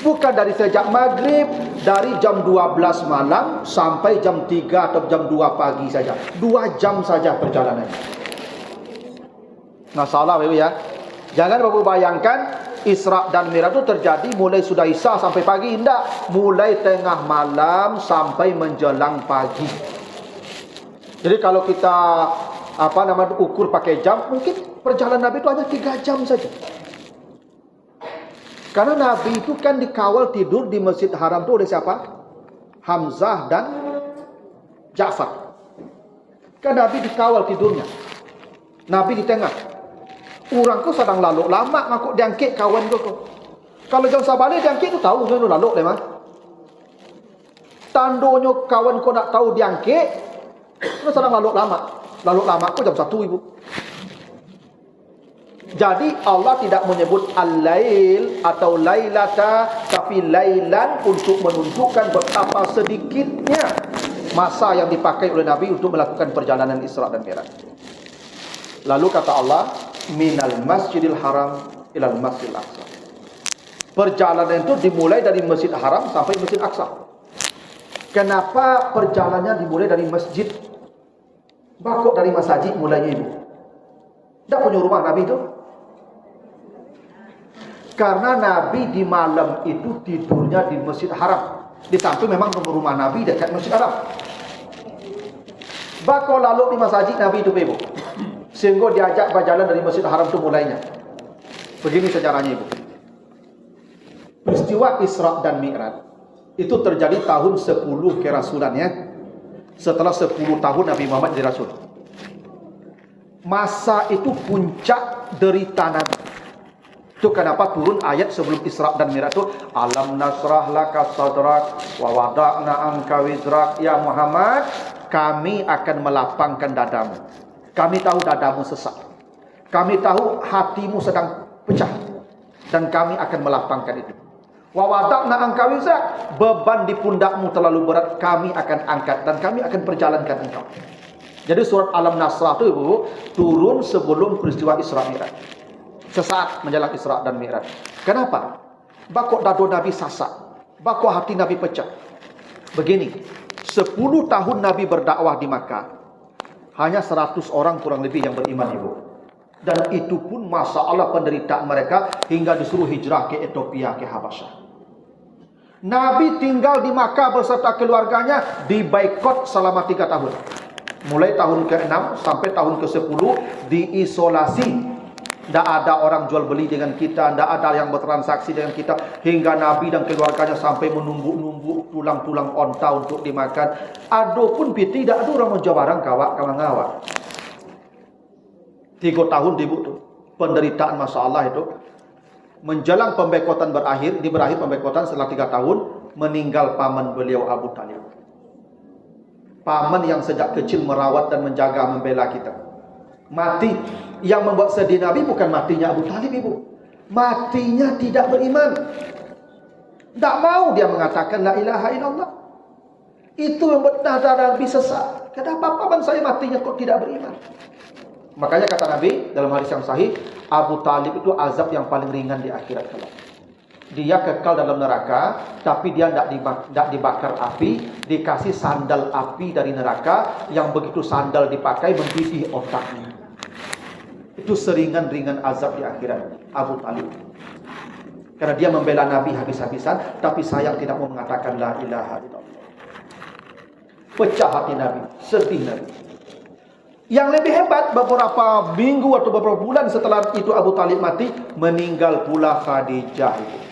bukan dari sejak maghrib, dari jam 12 malam sampai jam 3 atau jam 2 pagi saja. 2 jam saja perjalanan. Nah salah Bapak ya. Jangan Bapak bayangkan Isra dan Mi'raj itu terjadi mulai sudah Isya sampai pagi. Tidak, mulai tengah malam sampai menjelang pagi. Jadi kalau kita ukur pakai jam, mungkin perjalanan Nabi itu hanya 3 jam saja. Karena Nabi itu kan dikawal tidur di Masjid Haram itu oleh siapa? Hamzah dan Ja'far. Kan Nabi dikawal tidurnya. Nabi di tengah. Orang ku sedang lalu lama ngakuk diangkit kawan ku. Kalau jauh sabane diangkit tu tahu tu lalu deh mah. Tandonyo kawan ku nak tahu diangkit, tu sedang lalu lama. Lalu lama ku jam 1 ibu. Jadi Allah tidak menyebut al-lail atau lailata, tapi lailan untuk menunjukkan betapa sedikitnya masa yang dipakai oleh Nabi untuk melakukan perjalanan Isra dan Mi'raj. Lalu kata Allah, minal masjidil haram ilal masjidil aqsa. Perjalanan itu dimulai dari Masjid Haram sampai Masjid Aqsa. Kenapa perjalanannya dimulai dari masjid? Bakok dari masjid mulainya ibu. Tak punya rumah Nabi itu. Karena Nabi di malam itu tidurnya di Masjid Haram. Di samping memang rumah Nabi dekat Masjid Haram. Bakok lalu di masjid Nabi itu ibu. Sehingga diajak berjalan dari Masjid Haram itu mulainya. Begini sejarahnya ibu. Peristiwa Isra dan Mi'raj itu terjadi tahun 10 kerasulannya. Setelah 10 tahun Nabi Muhammad jadi Rasul. Masa itu puncak derita Nabi. Itu kenapa turun ayat sebelum Isra dan Mi'raj itu, alam nasrah laka sadrak wa wada'na anka wizrak. Ya Muhammad, kami akan melapangkan dadamu. Kami tahu dadamu sesak. Kami tahu hatimu sedang pecah. Dan kami akan melapangkan itu. Wa wada'na anka wizrak, beban di pundakmu terlalu berat, kami akan angkat dan kami akan perjalankan engkau. Jadi surat Alam Nasrah itu ibu turun sebelum peristiwa Isra Mi'raj. Sesaat menjelang Isra dan Mi'raj. Kenapa? Bakok dado Nabi sasak. Bakok hati Nabi pecah. Begini, 10 tahun Nabi berdakwah di Makkah. Hanya 100 orang kurang lebih yang beriman ibu. Dan itu pun masalah penderitaan mereka hingga disuruh hijrah ke Ethiopia, ke Habasyah. Nabi tinggal di Makkah beserta keluarganya dibaikot selama 3 tahun. Mulai tahun ke-6 sampai tahun ke-10 diisolasi. Tidak ada orang jual beli dengan kita, tidak ada yang bertransaksi dengan kita, hingga Nabi dan keluarganya sampai menumbuk-numbuk tulang-tulang onta untuk dimakan. Adapun tidak ada orang menjual barang kawak ngawak. 3 tahun dibutuh penderitaan masalah itu. Menjelang pembekotan berakhir pembekotan setelah 3 tahun, meninggal paman beliau Abu Talib. Paman yang sejak kecil merawat dan menjaga membela kita. Mati. Yang membuat sedih Nabi bukan matinya Abu Talib ibu. Matinya tidak beriman. Tak mau dia mengatakan la ilaha illallah. Itu yang membuat Nabi sesak. Kenapa paman saya matinya kok tidak beriman? Makanya kata Nabi dalam hadis yang sahih, Abu Talib itu azab yang paling ringan di akhirat kelak. Dia kekal dalam neraka, tapi dia tidak dibakar api, dikasih sandal api dari neraka, yang begitu sandal dipakai mendidih otaknya. Itu seringan-ringan azab di akhirat Abu Talib. Karena dia membela Nabi habis-habisan, tapi sayang tidak mau mengatakan la ilaha illallah. Pecah hati Nabi, sedih Nabi. Yang lebih hebat, beberapa minggu atau beberapa bulan setelah itu Abu Talib mati, meninggal pula Khadijah.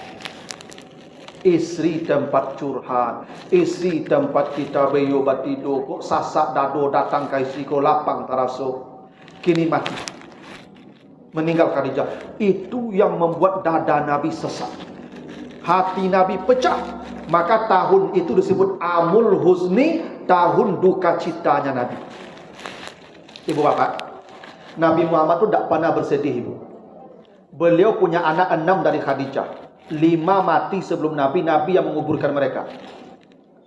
Istri tempat curhat, istri tempat kita beyobat tidur, kok sasak dado datang ke istri ko lapang taraso. Kini mati. Meninggal Khadijah. Itu yang membuat dada Nabi sesak. Hati Nabi pecah. Maka tahun itu disebut Amul Huzni, tahun duka citanya Nabi. Ibu bapak, Nabi Muhammad itu tidak pernah bersedih ibu. Beliau punya anak 6 dari Khadijah. 5 mati sebelum Nabi yang menguburkan mereka.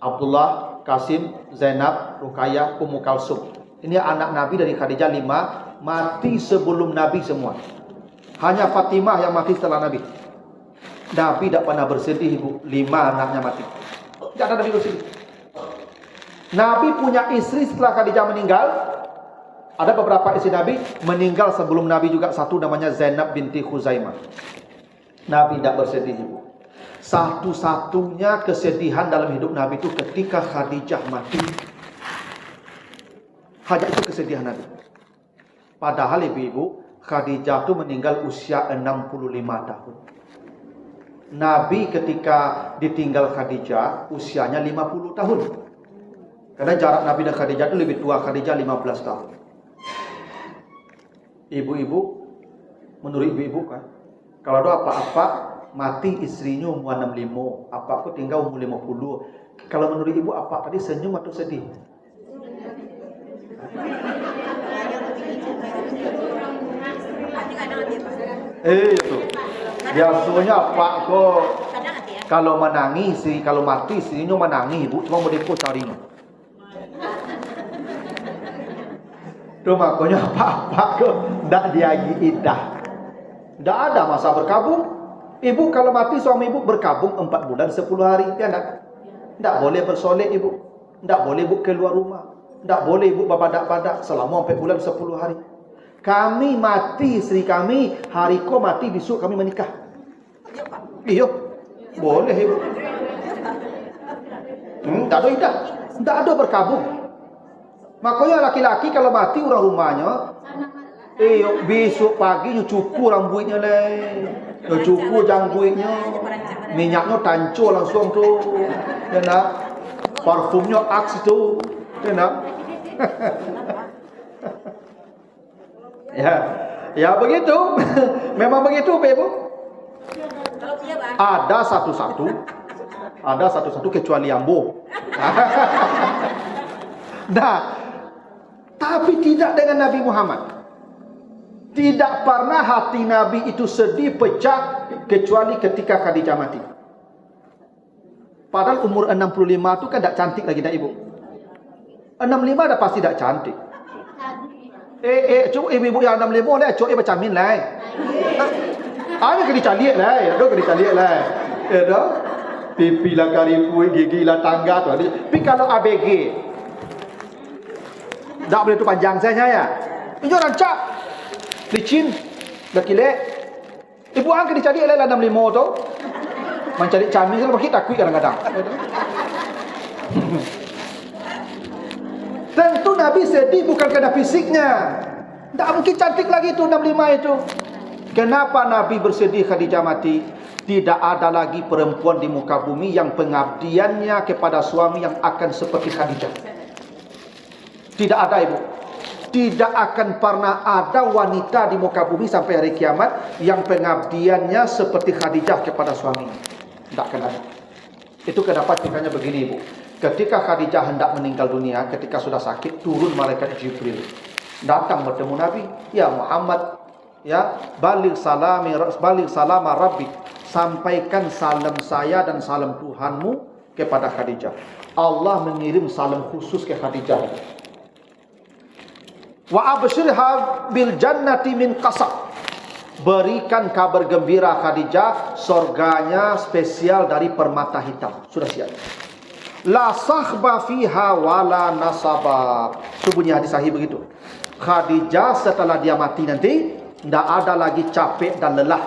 Abdullah, Qasim, Zainab, Ruqayyah, Ummu Kalsum. Ini anak Nabi dari Khadijah 5 mati sebelum Nabi semua. Hanya Fatimah yang mati setelah Nabi. Nabi tidak pernah bersedih ibu. 5 anaknya mati. Tidak ada Nabi bersedih. Nabi punya istri setelah Khadijah meninggal. Ada beberapa istri Nabi meninggal sebelum Nabi juga. Satu namanya Zainab binti Khuzaimah. Nabi tidak bersedih ibu. Satu-satunya kesedihan dalam hidup Nabi itu ketika Khadijah mati. Hanya itu kesedihan Nabi. Padahal ibu-ibu, Khadijah itu meninggal usia 65 tahun. Nabi ketika ditinggal Khadijah usianya 50 tahun. Karena jarak Nabi dan Khadijah itu lebih tua. Khadijah 15 tahun. Ibu-ibu, menurut ibu-ibu kan, kalau ada apa-apa mati istrinya umur 65, apa aku tinggal umur 50. Kalau menurut ibu apa tadi, senyum atau sedih? Itu. Biasanya apa kok? Kalau menangis, kalau mati istrinya menangis, ibu cuma mau dekor carinya. Itu makanya apa-apa kok tidak diagi idah. Tidak ada masa berkabung. Ibu kalau mati suami ibu berkabung 4 bulan 10 hari. Tidak boleh bersolek ibu. Tidak boleh ibu keluar rumah. Tidak boleh ibu berbadak-badak selama 4 bulan 10 hari. Kami mati istri kami, hari ko mati besok kami menikah. Iya. Boleh ibu. Tak ada idah. Tak ada berkabung. Makanya laki-laki kalau mati orang rumahnya, besok pagi you cukur rambutnya leh, you cukur janggutnya, minyaknya tancur langsung tu, nak parfumnya Axe tu, nak. Ya begitu, memang begitu, ibu. Ada satu-satu kecuali Ambo. Nah, tapi tidak dengan Nabi Muhammad. Tidak pernah hati Nabi itu sedih, pecah, kecuali ketika Khadijah mati. Padahal umur 65 itu kan tak cantik lagi dah ibu. 65 dah pasti tak cantik. Cuk ibu yang 65 lah, cuk macam min lah. Ada kena caliak lah, ada kena caliak lah. Ada pipi lah karipu, gigi lah tangga tu. Tapi kalau ABG tak boleh tu panjang saya ya. Ini rancak. Licin. Dah kilek. Ibu angkat dicari lah 65 tu. Mencari camin kalau pakai takut kadang-kadang. Tentu Nabi sedih bukan kerana fisiknya. Tak mungkin cantik lagi tu 65 itu. Kenapa Nabi bersedih Khadijah mati? Tidak ada lagi perempuan di muka bumi yang pengabdiannya kepada suami yang akan seperti Khadijah. Tidak ada ibu. Tidak akan pernah ada wanita di muka bumi sampai hari kiamat yang pengabdiannya seperti Khadijah kepada suami. Tidak akan ada. Itu kenapa ceritanya begini ibu. Ketika Khadijah hendak meninggal dunia, ketika sudah sakit, turun malaikat Jibril. Datang bertemu Nabi. Ya Muhammad, ya baligh salama Rabbi. Sampaikan salam saya dan salam Tuhanmu kepada Khadijah. Allah mengirim salam khusus ke Khadijah. Wa abshirha bil jannati min qasab. Berikan kabar gembira Khadijah, surganya spesial dari permata hitam. Sudah siap. La sahba fiha wala nasaba. Itu bunyi hadis sahih begitu. Khadijah setelah dia mati nanti tidak ada lagi capek dan lelah.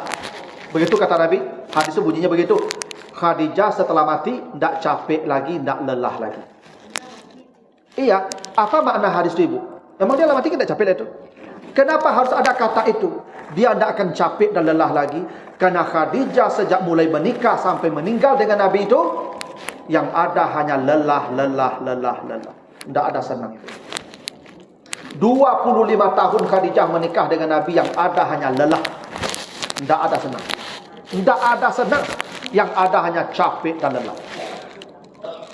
Begitu kata Nabi. Hadis itu bunyinya begitu. Khadijah setelah mati tidak capek lagi, tidak lelah lagi. Iya, apa makna hadis itu ibu? Memang dia mati tidak capek itu. Kenapa harus ada kata itu? Dia tidak akan capek dan lelah lagi. Karena Khadijah sejak mulai menikah sampai meninggal dengan Nabi itu, yang ada hanya lelah. Tidak ada senang. 25 tahun Khadijah menikah dengan Nabi, yang ada hanya lelah. Tidak ada senang. Tidak ada senang. Yang ada hanya capek dan lelah.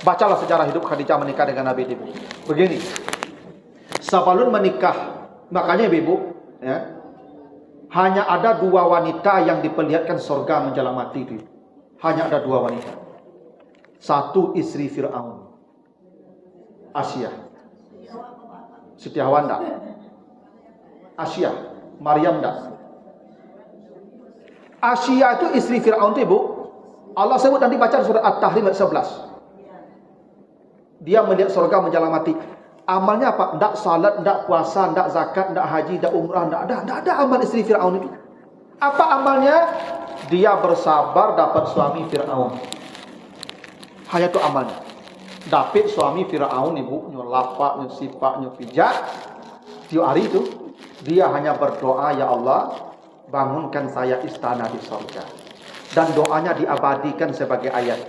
Bacalah sejarah hidup Khadijah menikah dengan Nabi itu. Begini. Sebelum menikah, makanya ibu, ya, hanya ada 2 wanita yang diperlihatkan surga menjelang mati itu. Hanya ada 2 wanita. Satu istri Fir'aun, Asia. Setiawan tak? Asia, Maryam tak? Asia itu istri Fir'aun itu ibu. Allah sebut nanti baca surat At-Tahrim ayat 11. Dia melihat surga menjelang mati. Amalnya apa? Tidak salat, tidak puasa, tidak zakat, tidak haji, tidak umrah, tidak ada amal istri Fir'aun itu. Apa amalnya? Dia bersabar dapat suami Fir'aun. Hanya itu amalnya. Dapat suami Fir'aun ibu, nyo lapak, nyo sipak, nyo pijak. Tiap hari itu dia hanya berdoa, ya Allah, bangunkan saya istana di surga. Dan doanya diabadikan sebagai ayat.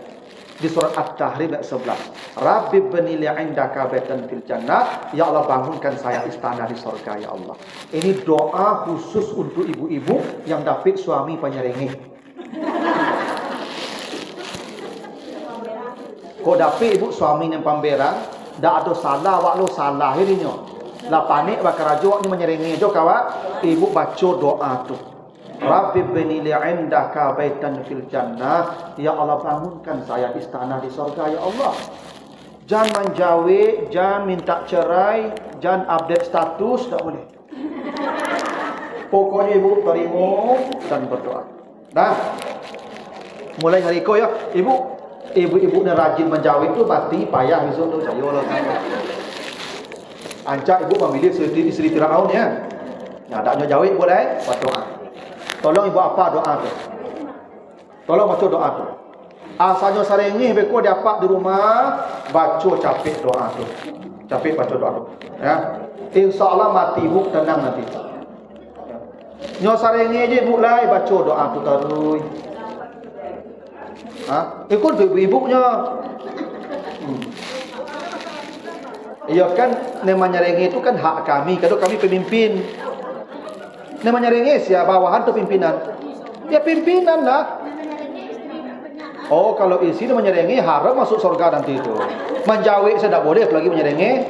Di surat At-Tahrim ayat 11. Rabbi bnili 'indaka baitan fil jannah. Ya Allah, bangunkan saya istana di surga ya Allah. Ini doa khusus untuk ibu-ibu yang dapat suami penyerengeh. Kau dapat ibu suami yang pamberang, dak ada salah wak lo salah ininya. Lah panik bak rajuk ni menyerengeh jo kawak, ibu baca doa tu. Rabbi bnili 'indaka baitan fil jannah. Ya Allah, bangunkan saya istana di surga ya Allah. Jangan menjauh, jangan minta cerai, jangan update status, tak boleh. Pokoknya ibu terima dan berdoa. Nah, mulai hari ko ya, ibu-ibu yang rajin menjauh itu mati payah besok tu sayolah. Ancak ibu memilih istri Firaun ya. Nah, tak jauh boleh berdoa. Tolong ibu apa doa tu? Tolong baca doa tu. Asalnya sarengih beko dapat di rumah, baca capek doa tu. Capek baca doa tu. Ya. Insya-Allah mati ibu tenang nanti. Nyo sarengih je mulai baca doa tu terus. Ikut ibu-ibunya. Iya kan, namanya rengeh itu kan hak kami. Kalau kami pemimpin. Namanya rengeh ya bawahan tu pimpinan. Ya pimpinan lah. Oh, kalau isi namanya rengeh harap masuk surga nanti itu. Menjauh saya tak boleh apalagi menyerengeh.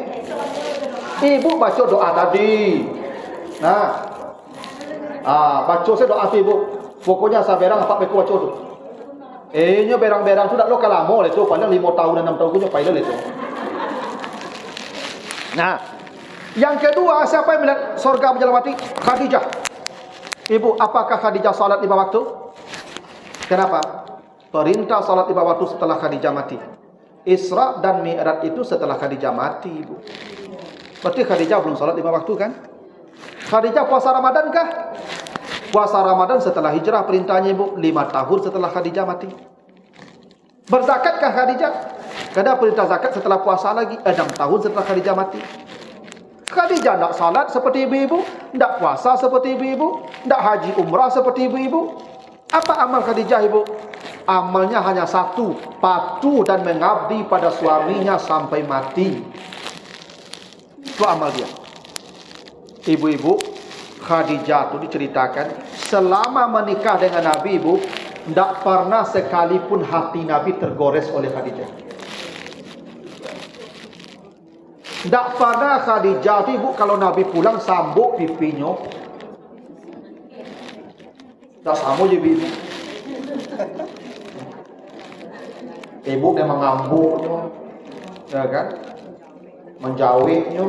Ibu baca doa tadi. Nah. Baca saya doa tu ibu. Pokoknya saya berang apa beku baca tu. Nyo berang-berang tu tak lo kalamo le tu, paling 5 tahun 6 tahun punya pai le tu. Nah, yang kedua, siapa yang melihat surga berjalan mati? Khadijah. Ibu, apakah Khadijah salat 5 waktu? Kenapa? Perintah salat 5 waktu setelah Khadijah mati. Isra dan Mi'raj itu setelah Khadijah mati, ibu. Berarti Khadijah belum salat 5 waktu kan? Khadijah puasa Ramadan kah? Puasa Ramadan setelah hijrah perintahnya ibu, 5 tahun setelah Khadijah mati. Berzakatkah Khadijah? Karena perintah zakat setelah puasa lagi 6 tahun setelah Khadijah mati. Khadijah tak salat seperti ibu-ibu, tak puasa seperti ibu-ibu, tak haji umrah seperti ibu-ibu. Apa amal Khadijah ibu? Amalnya hanya satu, patuh dan mengabdi pada suaminya sampai mati. Itu amal dia. Ibu-ibu, Khadijah itu diceritakan selama menikah dengan Nabi ibu, tak pernah sekalipun hati Nabi tergores oleh Khadijah. Tak pernah Khadijah itu ibu kalau Nabi pulang sambuk pipinya. Tak sama je ibu. Ibu memang ngambuknya, ya kan? Menjawabnya,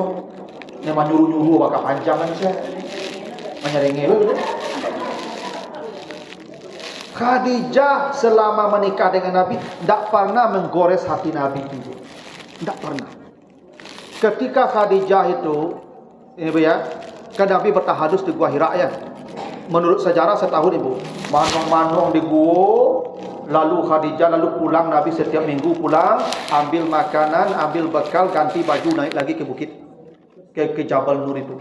memang nyuruh-nyuruh bakal panjangan saya. Menyeringi dulu. Khadijah selama menikah dengan Nabi tak pernah menggores hati Nabi itu. Tak pernah. Ketika Khadijah itu, ibu ya, kan Nabi bertahadus di Gua Hira ya. Menurut sejarah setahun ibu, manong-manong di gua, lalu Khadijah lalu pulang Nabi setiap minggu pulang, ambil makanan, ambil bekal, ganti baju naik lagi ke bukit, ke Jabal Nur itu.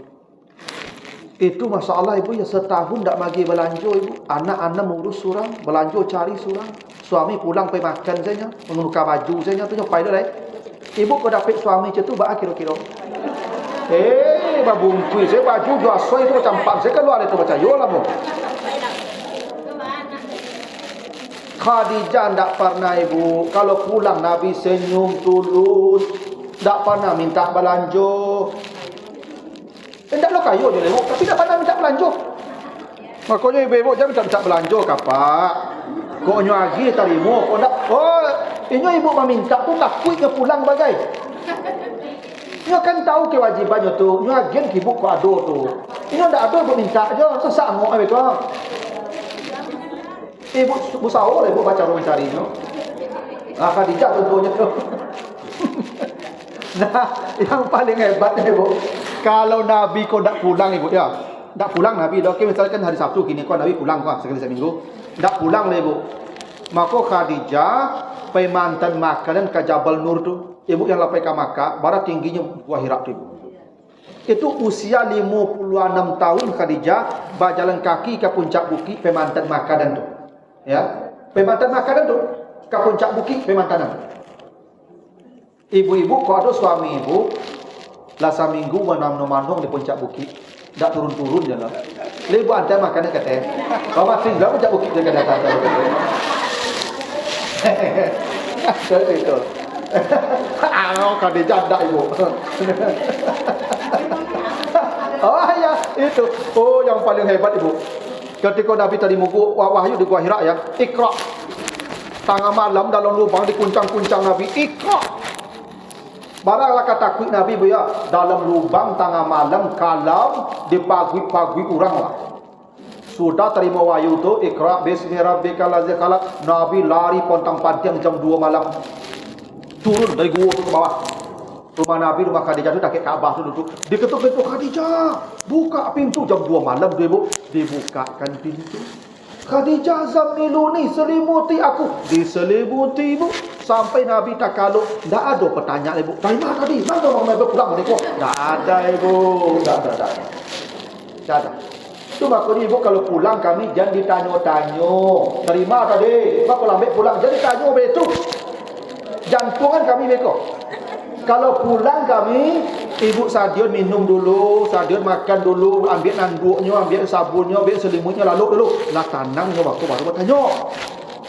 Itu masalah ibu ya setahun tak bagi belanja ibu, anak-anak mengurus surang, belanja cari surang, suami pulang pergi makan saja, menukar baju saja tu nyopai dah. Ibu kau dapat suami macam tu bah kira-kira. Babungkui saya baju jual soy itu macam pam saya keluar itu macam yo lah bu. Khadijah tak pernah ibu kalau pulang Nabi senyum tulus, tak pernah minta belanja. Tak lo kayu je ibu, tapi tak pernah minta belanja. Makanya ibu jangan minta belanja kapak. Kau nyo lagi terima, kau tak. Oh, ini ibu meminta tu takut ke pulang bagai. Nyo kan tahu kewajibannya tu. Nyo agen ibu ko ado tu. Nyo ndak ado ibu minta aja, sesak ngok abe tu. Ibu busau ibu baca komentar nyo. Khadijah tentunya tu. Nah, yang paling hebatnya ibu, kalau Nabi kau tak pulang ibu ya. Tak pulang Nabi dah. Okay, misalkan hari Sabtu gini kau Nabi pulang kau sekali seminggu. Tak pulang lah ibu. Maka Khadijah pergi mantan makanan ke Jabal Nur tu. Ibu yang lapai ke Makkah, barat tingginya Gua Hira tu ibu. Itu usia 56 tahun Khadijah berjalan kaki ke puncak bukit pergi mantan makanan tu. Ya, pergi mantan makanan tu. ke puncak bukit memang tanam. Ibu-ibu kau ada suami ibu lah seminggu menanam di puncak bukit, tak turun-turun je lah. Ibu ada makanan kata, kau mati lah puncak bukit je kata kata. Itu. Kau dijanda ibu. Oh ya itu. Oh yang paling hebat ibu. Ketika Nabi tadi muku wahyu di Gua Hira ya, Iqra. Tengah malam dalam lubang dikuncang-kuncang Nabi, Iqra. Baranglah kata kuih Nabi bu ya, dalam lubang tengah malam kalam dipagui-pagui orang lah. Sudah terima wahyu tu, Iqra bismi rabbikal ladzi khalaq. Nabi lari pontang-panting jam 2 malam. Turun dari gua tu ke bawah. Rumah Nabi, rumah Khadijah tu dekat Kaabah tu duduk. Diketuk-ketuk, Khadijah, buka pintu jam 2 malam tu ibu. Dibukakan pintu. Khadijah zamiluni, selimuti aku. Diselimuti ibu. Sampai Nabi tak kalau, tak ada pertanyaan ibu. Dari mana tadi? Mana orang Nabi pulang mereka? Tak ada ibu. Tak ada. Tak ada. Itu makanya ibu kalau pulang kami jangan ditanya-tanya. Dari mana tadi? Mak kalau ambil pulang, jadi tanya betul. Jantungan kami mereka. Kalau pulang kami, ibu Sadion minum dulu, Sadion makan dulu, ambil nanduknya, ambil sabunnya, ambil selimutnya, lalu dulu. Lah tanangnya waktu baru bertanya.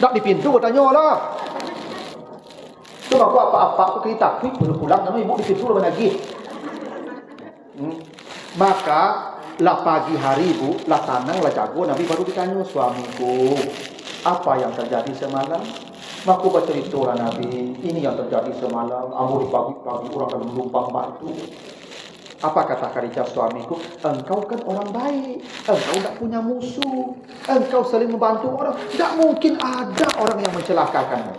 Tak di pintu bertanya lah. Itu aku apa-apa aku kita takut baru pulang kami ibu di pintu dah lagi. Maka lah pagi hari ibu, lah tanang, lah jago, Nabi baru ditanya suamiku, apa yang terjadi semalam? Maka bercerita orang Nabi, ini yang terjadi semalam. Ambo di pagi-pagi orang akan menumpang batu. Apa kata Khadijah suamiku? Engkau kan orang baik. Engkau tak punya musuh. Engkau saling membantu orang. Tak mungkin ada orang yang mencelakakanmu.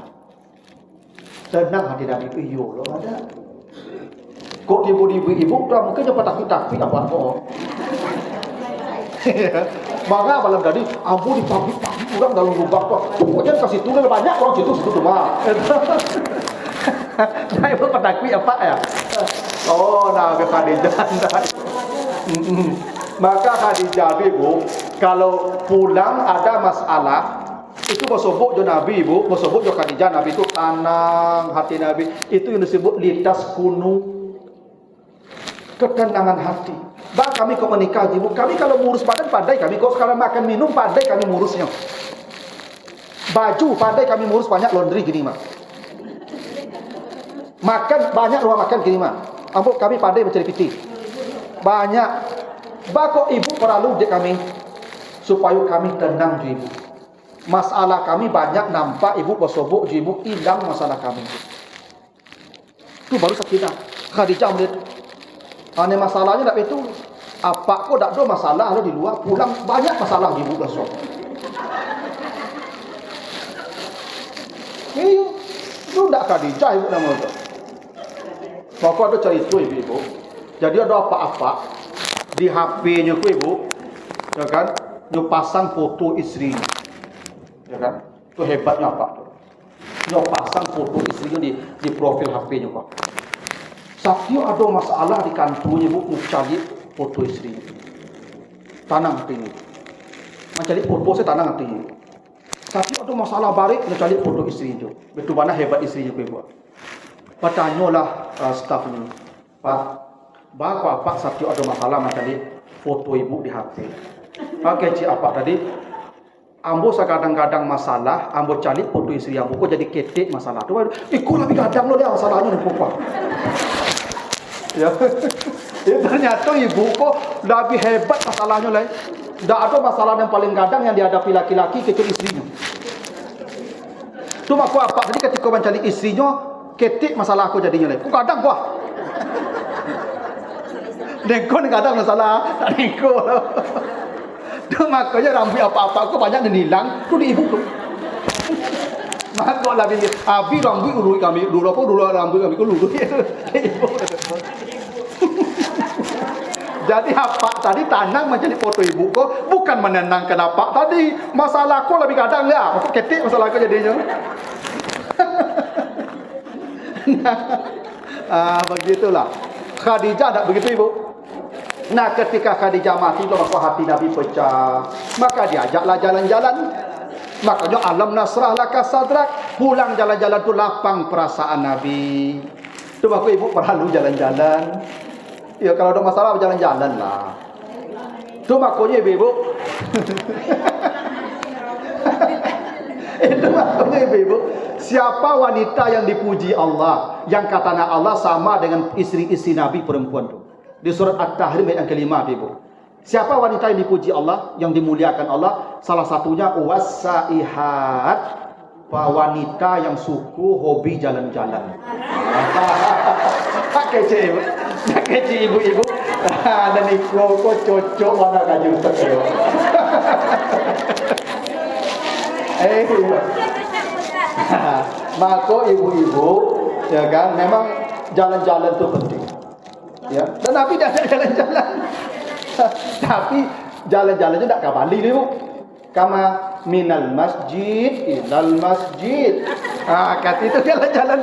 Tenang hati Nabi itu, iya loh ada. Kok ibu-ibu mungkin dapat takut-takut apa-apa. Maka malam tadi ambo di pagi-pagi orang dalam lubang kok. Pokoknya kasih tulen banyak orang situ rumah. Nah, ibu petakwi apa ya? Oh, nah ke Khadijah. Maka Khadijah ibu kalau pulang ada masalah itu bersobok jo Nabi ibu, bersobok jo Khadijah Nabi itu tenang hati Nabi. Itu yang disebut litas kuno. Ketenangan hati. Bang kami kok menikah ibu, kami kalau ngurus badan pandai kami, kok sekarang makan minum pandai kami ngurusnya. Baju pandai kami ngurus, banyak laundry gini mah. Makan banyak ruang makan gini mah. Ampun kami pandai mencari piti. Banyak. Bako ibu perlu dek kami supaya kami tenang ju ibu. Masalah kami banyak nampak ibu bersobok ju ibu, hilang masalah kami. Itu baru sakinah. Khadijah melihat ane masalahnya tak betul. Apa kok tak ada masalah ada di luar, pulang banyak masalah ibu besok. Itu tak Khadijah ibu nama itu. Maka ada cerita ibu. Jadi ada apa-apa di HP-nya ku ibu, ya kan? Dia pasang foto istri, ya kan? Itu hebatnya apa? Dia pasang foto istrinya di profil HP-nya pak. Sabtu ada masalah di kantornya ibu, cari foto istri. Tanang hatinya. Mencari foto saya tanang hatinya. Sabtu ada masalah balik, cari foto istri itu. Betul mana hebat istrinya ibu. Bertanyalah stafnya, Pak, apa Sabtu ada masalah mencari foto ibu di HP. Pakai cik apa tadi? Ambo kadang-kadang masalah, ambo cari foto istri ambo, kok jadi ketik masalah tu. Ikut lebih kadang lo dia masalahnya ni pupa. Ya, ternyata ibu kok lebih hebat masalahnya lain. Tak ada masalah yang paling kadang yang dihadapi laki-laki kecuali istrinya. Tu aku apa tadi ketika mencari istrinya, ketik masalah aku jadinya lain. Kok kadang gua. Dengko ni kadang masalah, tak dengko. Tu makanya rambut apa-apa aku banyak yang hilang, tu di ibu tu. Maka lebih abi rambut urut kami dulu apa dulu rambut kami ku lurus. Jadi apa tadi tanang mencari foto ibu kok bukan menenangkan apa tadi masalah aku lebih kadang ya aku ketik masalah aku jadinya. Begitulah Khadijah tak begitu ibu. Nah ketika Khadijah mati maka hati Nabi pecah, maka diajaklah jalan-jalan. Makanya alam nasrah laka sadrak, Pulang jalan-jalan tu lapang perasaan Nabi. Tu aku ibu perlu jalan-jalan. Ya kalau ada masalah jalan-jalan lah. Tu makanya ibu. Itu makanya ibu. Siapa wanita yang dipuji Allah, yang katanya Allah sama dengan istri-istri Nabi perempuan tu. Di surat At-Tahrim ayat yang kelima ibu. Siapa wanita yang dipuji Allah, yang dimuliakan Allah? Salah satunya wasaihat, wanita yang suku hobi jalan-jalan. Tak kece ibu, tak kece ibu-ibu. Dan kok cocok mana kaju tak ibu. Maka ibu-ibu, ya kan, memang jalan-jalan itu penting. Ya, dan Nabi dah jalan-jalan. Tapi jalan-jalan itu tak kembali ibu. Kama minal masjid ilal masjid. Kata itu jalan-jalan.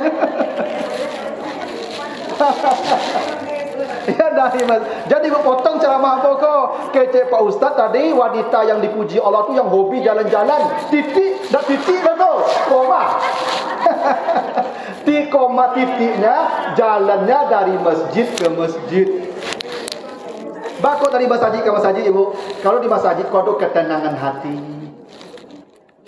Ya dari mas. Jadi potong ceramah apa kok? Kece Pak Ustaz tadi wanita yang dipuji Allah tu yang hobi jalan-jalan. Titik, dak titik dah tu. Koma. Koma titiknya jalannya dari masjid ke masjid. Bakok dari masjid ke masjid ibu. Kalau di masjid kau ada ketenangan hati.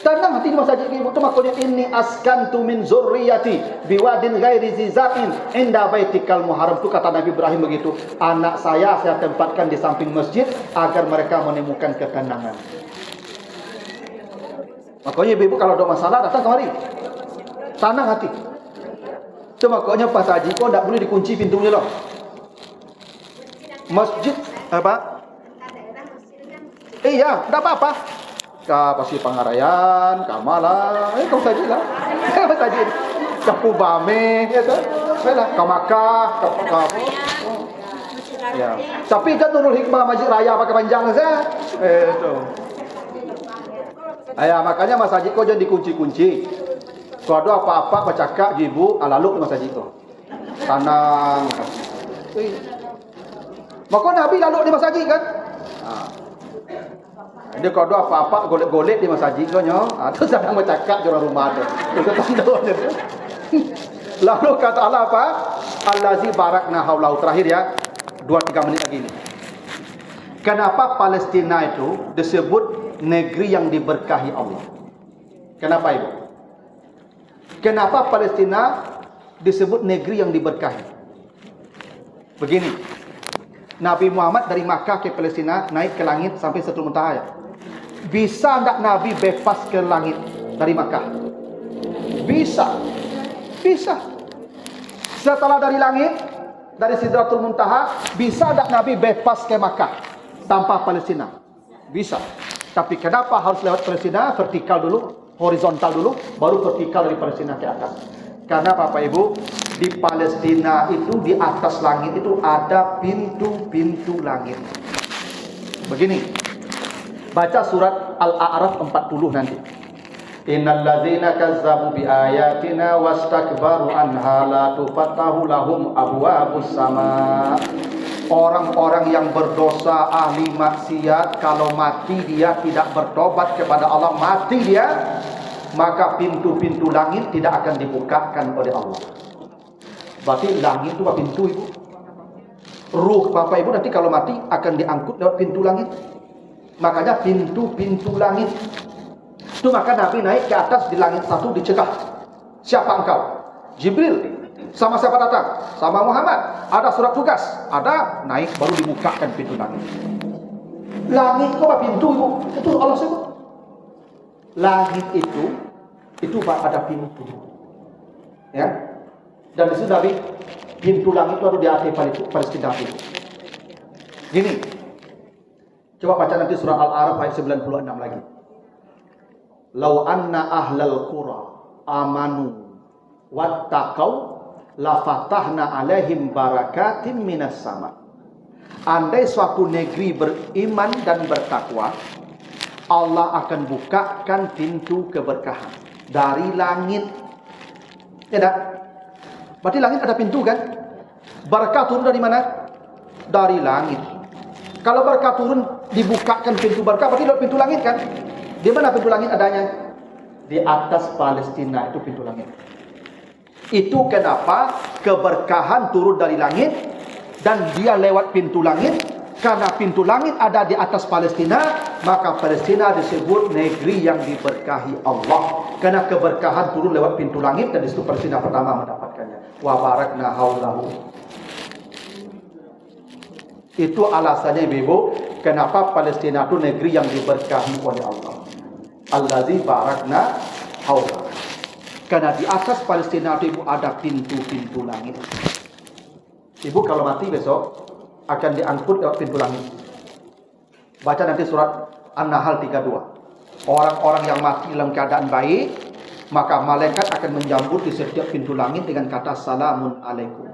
Tenang hati di masjid ibu. Itu makanya ini askantu min zurriyati biwadin ghairi zizatin inda baitikal muharram. Itu kata Nabi Ibrahim begitu. Anak saya tempatkan di samping masjid agar mereka menemukan ketenangan. Makanya ibu kalau ada masalah datang kemari. Tenang hati. Itu makanya pas haji kau tak boleh dikunci pintunya loh. Masjid apa? Iya, tak apa-apa. Ka Pasir Pangarayan, ka Malang, kau saja lah. Kau saja. Ka Pubame, ya tu. Baiklah, ka Makkah, ka ya. Tapi kan Nurul Hikmah Masjid Raya pakai panjang saja. Itu. Ayah, makanya masjid kau jangan dikunci-kunci. Kalau ada apa-apa kau cakap ibu, lalu ke masjid kau. Tenang. Maka Nabi lalu di masjid kan? Dia kalau ada apa-apa golek-golek di masjid kau nyo. Tu sedang bercakap di rumah tu. Itu tanda dia. Lalu kata Allah apa? Allazi barakna haulahu. Terakhir ya. 2-3 menit lagi ni. Kenapa Palestina itu disebut negeri yang diberkahi Allah? Kenapa itu? Kenapa Palestina disebut negeri yang diberkahi? Begini. Nabi Muhammad dari Makkah ke Palestina naik ke langit sampai Sidratul Muntaha ya. Bisa tak Nabi bebas ke langit dari Makkah? Bisa. Bisa. Setelah dari langit, dari Sidratul Muntaha, bisa tak Nabi bebas ke Makkah tanpa Palestina? Bisa. Tapi kenapa harus lewat Palestina? Vertikal dulu, horizontal dulu, baru vertikal dari Palestina ke atas. Karena Bapak Ibu, di Palestina itu di atas langit itu ada pintu-pintu langit. Begini. Baca surat Al-A'raf 40 nanti. Innal ladzina kazzabu bi ayatina wastakbaru anha la tufattahu lahum abwabus sama. Orang-orang yang berdosa, ahli maksiat, kalau mati dia tidak bertobat kepada Allah, mati dia, maka pintu-pintu langit tidak akan dibukakan oleh Allah. Berarti langit itu pintu ibu. Ruh Bapak Ibu nanti kalau mati akan diangkut lewat pintu langit. Makanya pintu-pintu langit. Itu maka Nabi naik ke atas di langit satu dicegah. Siapa engkau? Jibril. Sama siapa datang? Sama Muhammad. Ada surat tugas. Ada, naik baru dibukakan pintu langit. Langit kok pintu ibu? Itu Allah sebut. Langit itu ada pintu. Ya. Dan di situ Nabi, pintu langit itu ada di atas Palestina itu. Gini. Coba baca nanti surah Al-A'raf ayat 96 lagi. Lau anna ahlal qura amanu wattaqau la fatahna alaihim barakatim minas sama. Andai suatu negeri beriman dan bertakwa, Allah akan bukakan pintu keberkahan dari langit. Tidak? Berarti langit ada pintu kan? Berkah turun dari mana? Dari langit. Kalau berkah turun dibukakan pintu berkah, berarti dari pintu langit kan? Di mana pintu langit adanya? Di atas Palestina itu pintu langit. Itu kenapa keberkahan turun dari langit dan dia lewat pintu langit. Karena pintu langit ada di atas Palestina, maka Palestina disebut negeri yang diberkahi Allah. Karena keberkahan turun lewat pintu langit dan disitu Palestina pertama mendapatkannya. Wa barakna haulahu. Itu alasannya Ibu, kenapa Palestina itu negeri yang diberkahi oleh Allah. Allazi barakna haulahu. Karena di atas Palestina itu Ibu ada pintu-pintu langit. Ibu kalau mati besok akan diangkut lewat pintu langit. Baca nanti surat An-Nahl 32. Orang-orang yang mati dalam keadaan baik, maka malaikat akan menjambut di setiap pintu langit dengan kata salamun alaikum.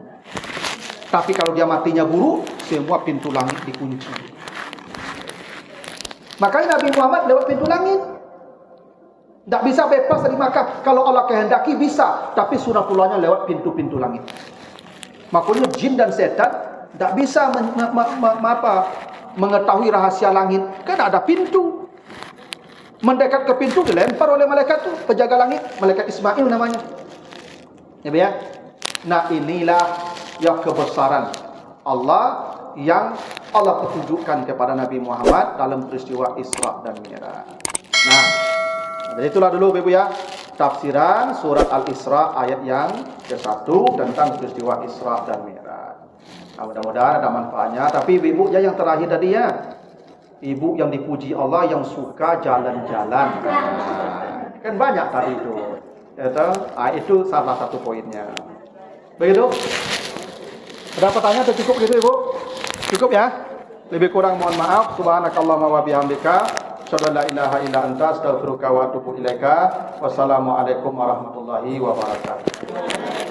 Tapi kalau dia matinya buruk, semua pintu langit dikunci. Makanya Nabi Muhammad lewat pintu langit. Tak bisa bebas dari Makkah. Kalau Allah kehendaki bisa, tapi sunatullahnya lewat pintu-pintu langit. Makanya jin dan setan tak bisa mengetahui rahasia langit. Kan ada pintu. Mendekat ke pintu dilempar oleh malaikat tu, penjaga langit, malaikat Ismail namanya. Ya. Nah, inilah yang kebesaran Allah yang Allah petunjukkan kepada Nabi Muhammad dalam peristiwa Isra dan Mi'raj. Nah, jadi itulah dulu Ibu ya, tafsiran surat Al-Isra ayat yang ke-1 tentang peristiwa Isra dan Mi'raj. Nah, mudah-mudahan ada manfaatnya. Tapi Ibu ya yang terakhir tadi ya, Ibu yang dipuji Allah yang suka jalan-jalan. Kan banyak tadi itu. Itu salah satu poinnya. Begitu? Ada pertanyaan atau cukup gitu Ibu? Cukup ya? Lebih kurang mohon maaf. Subhanakallahumma wa bihamdika asyhadu an la ilaha illa anta astaghfiruka wa atubu ilaika. Wassalamualaikum warahmatullahi wabarakatuh.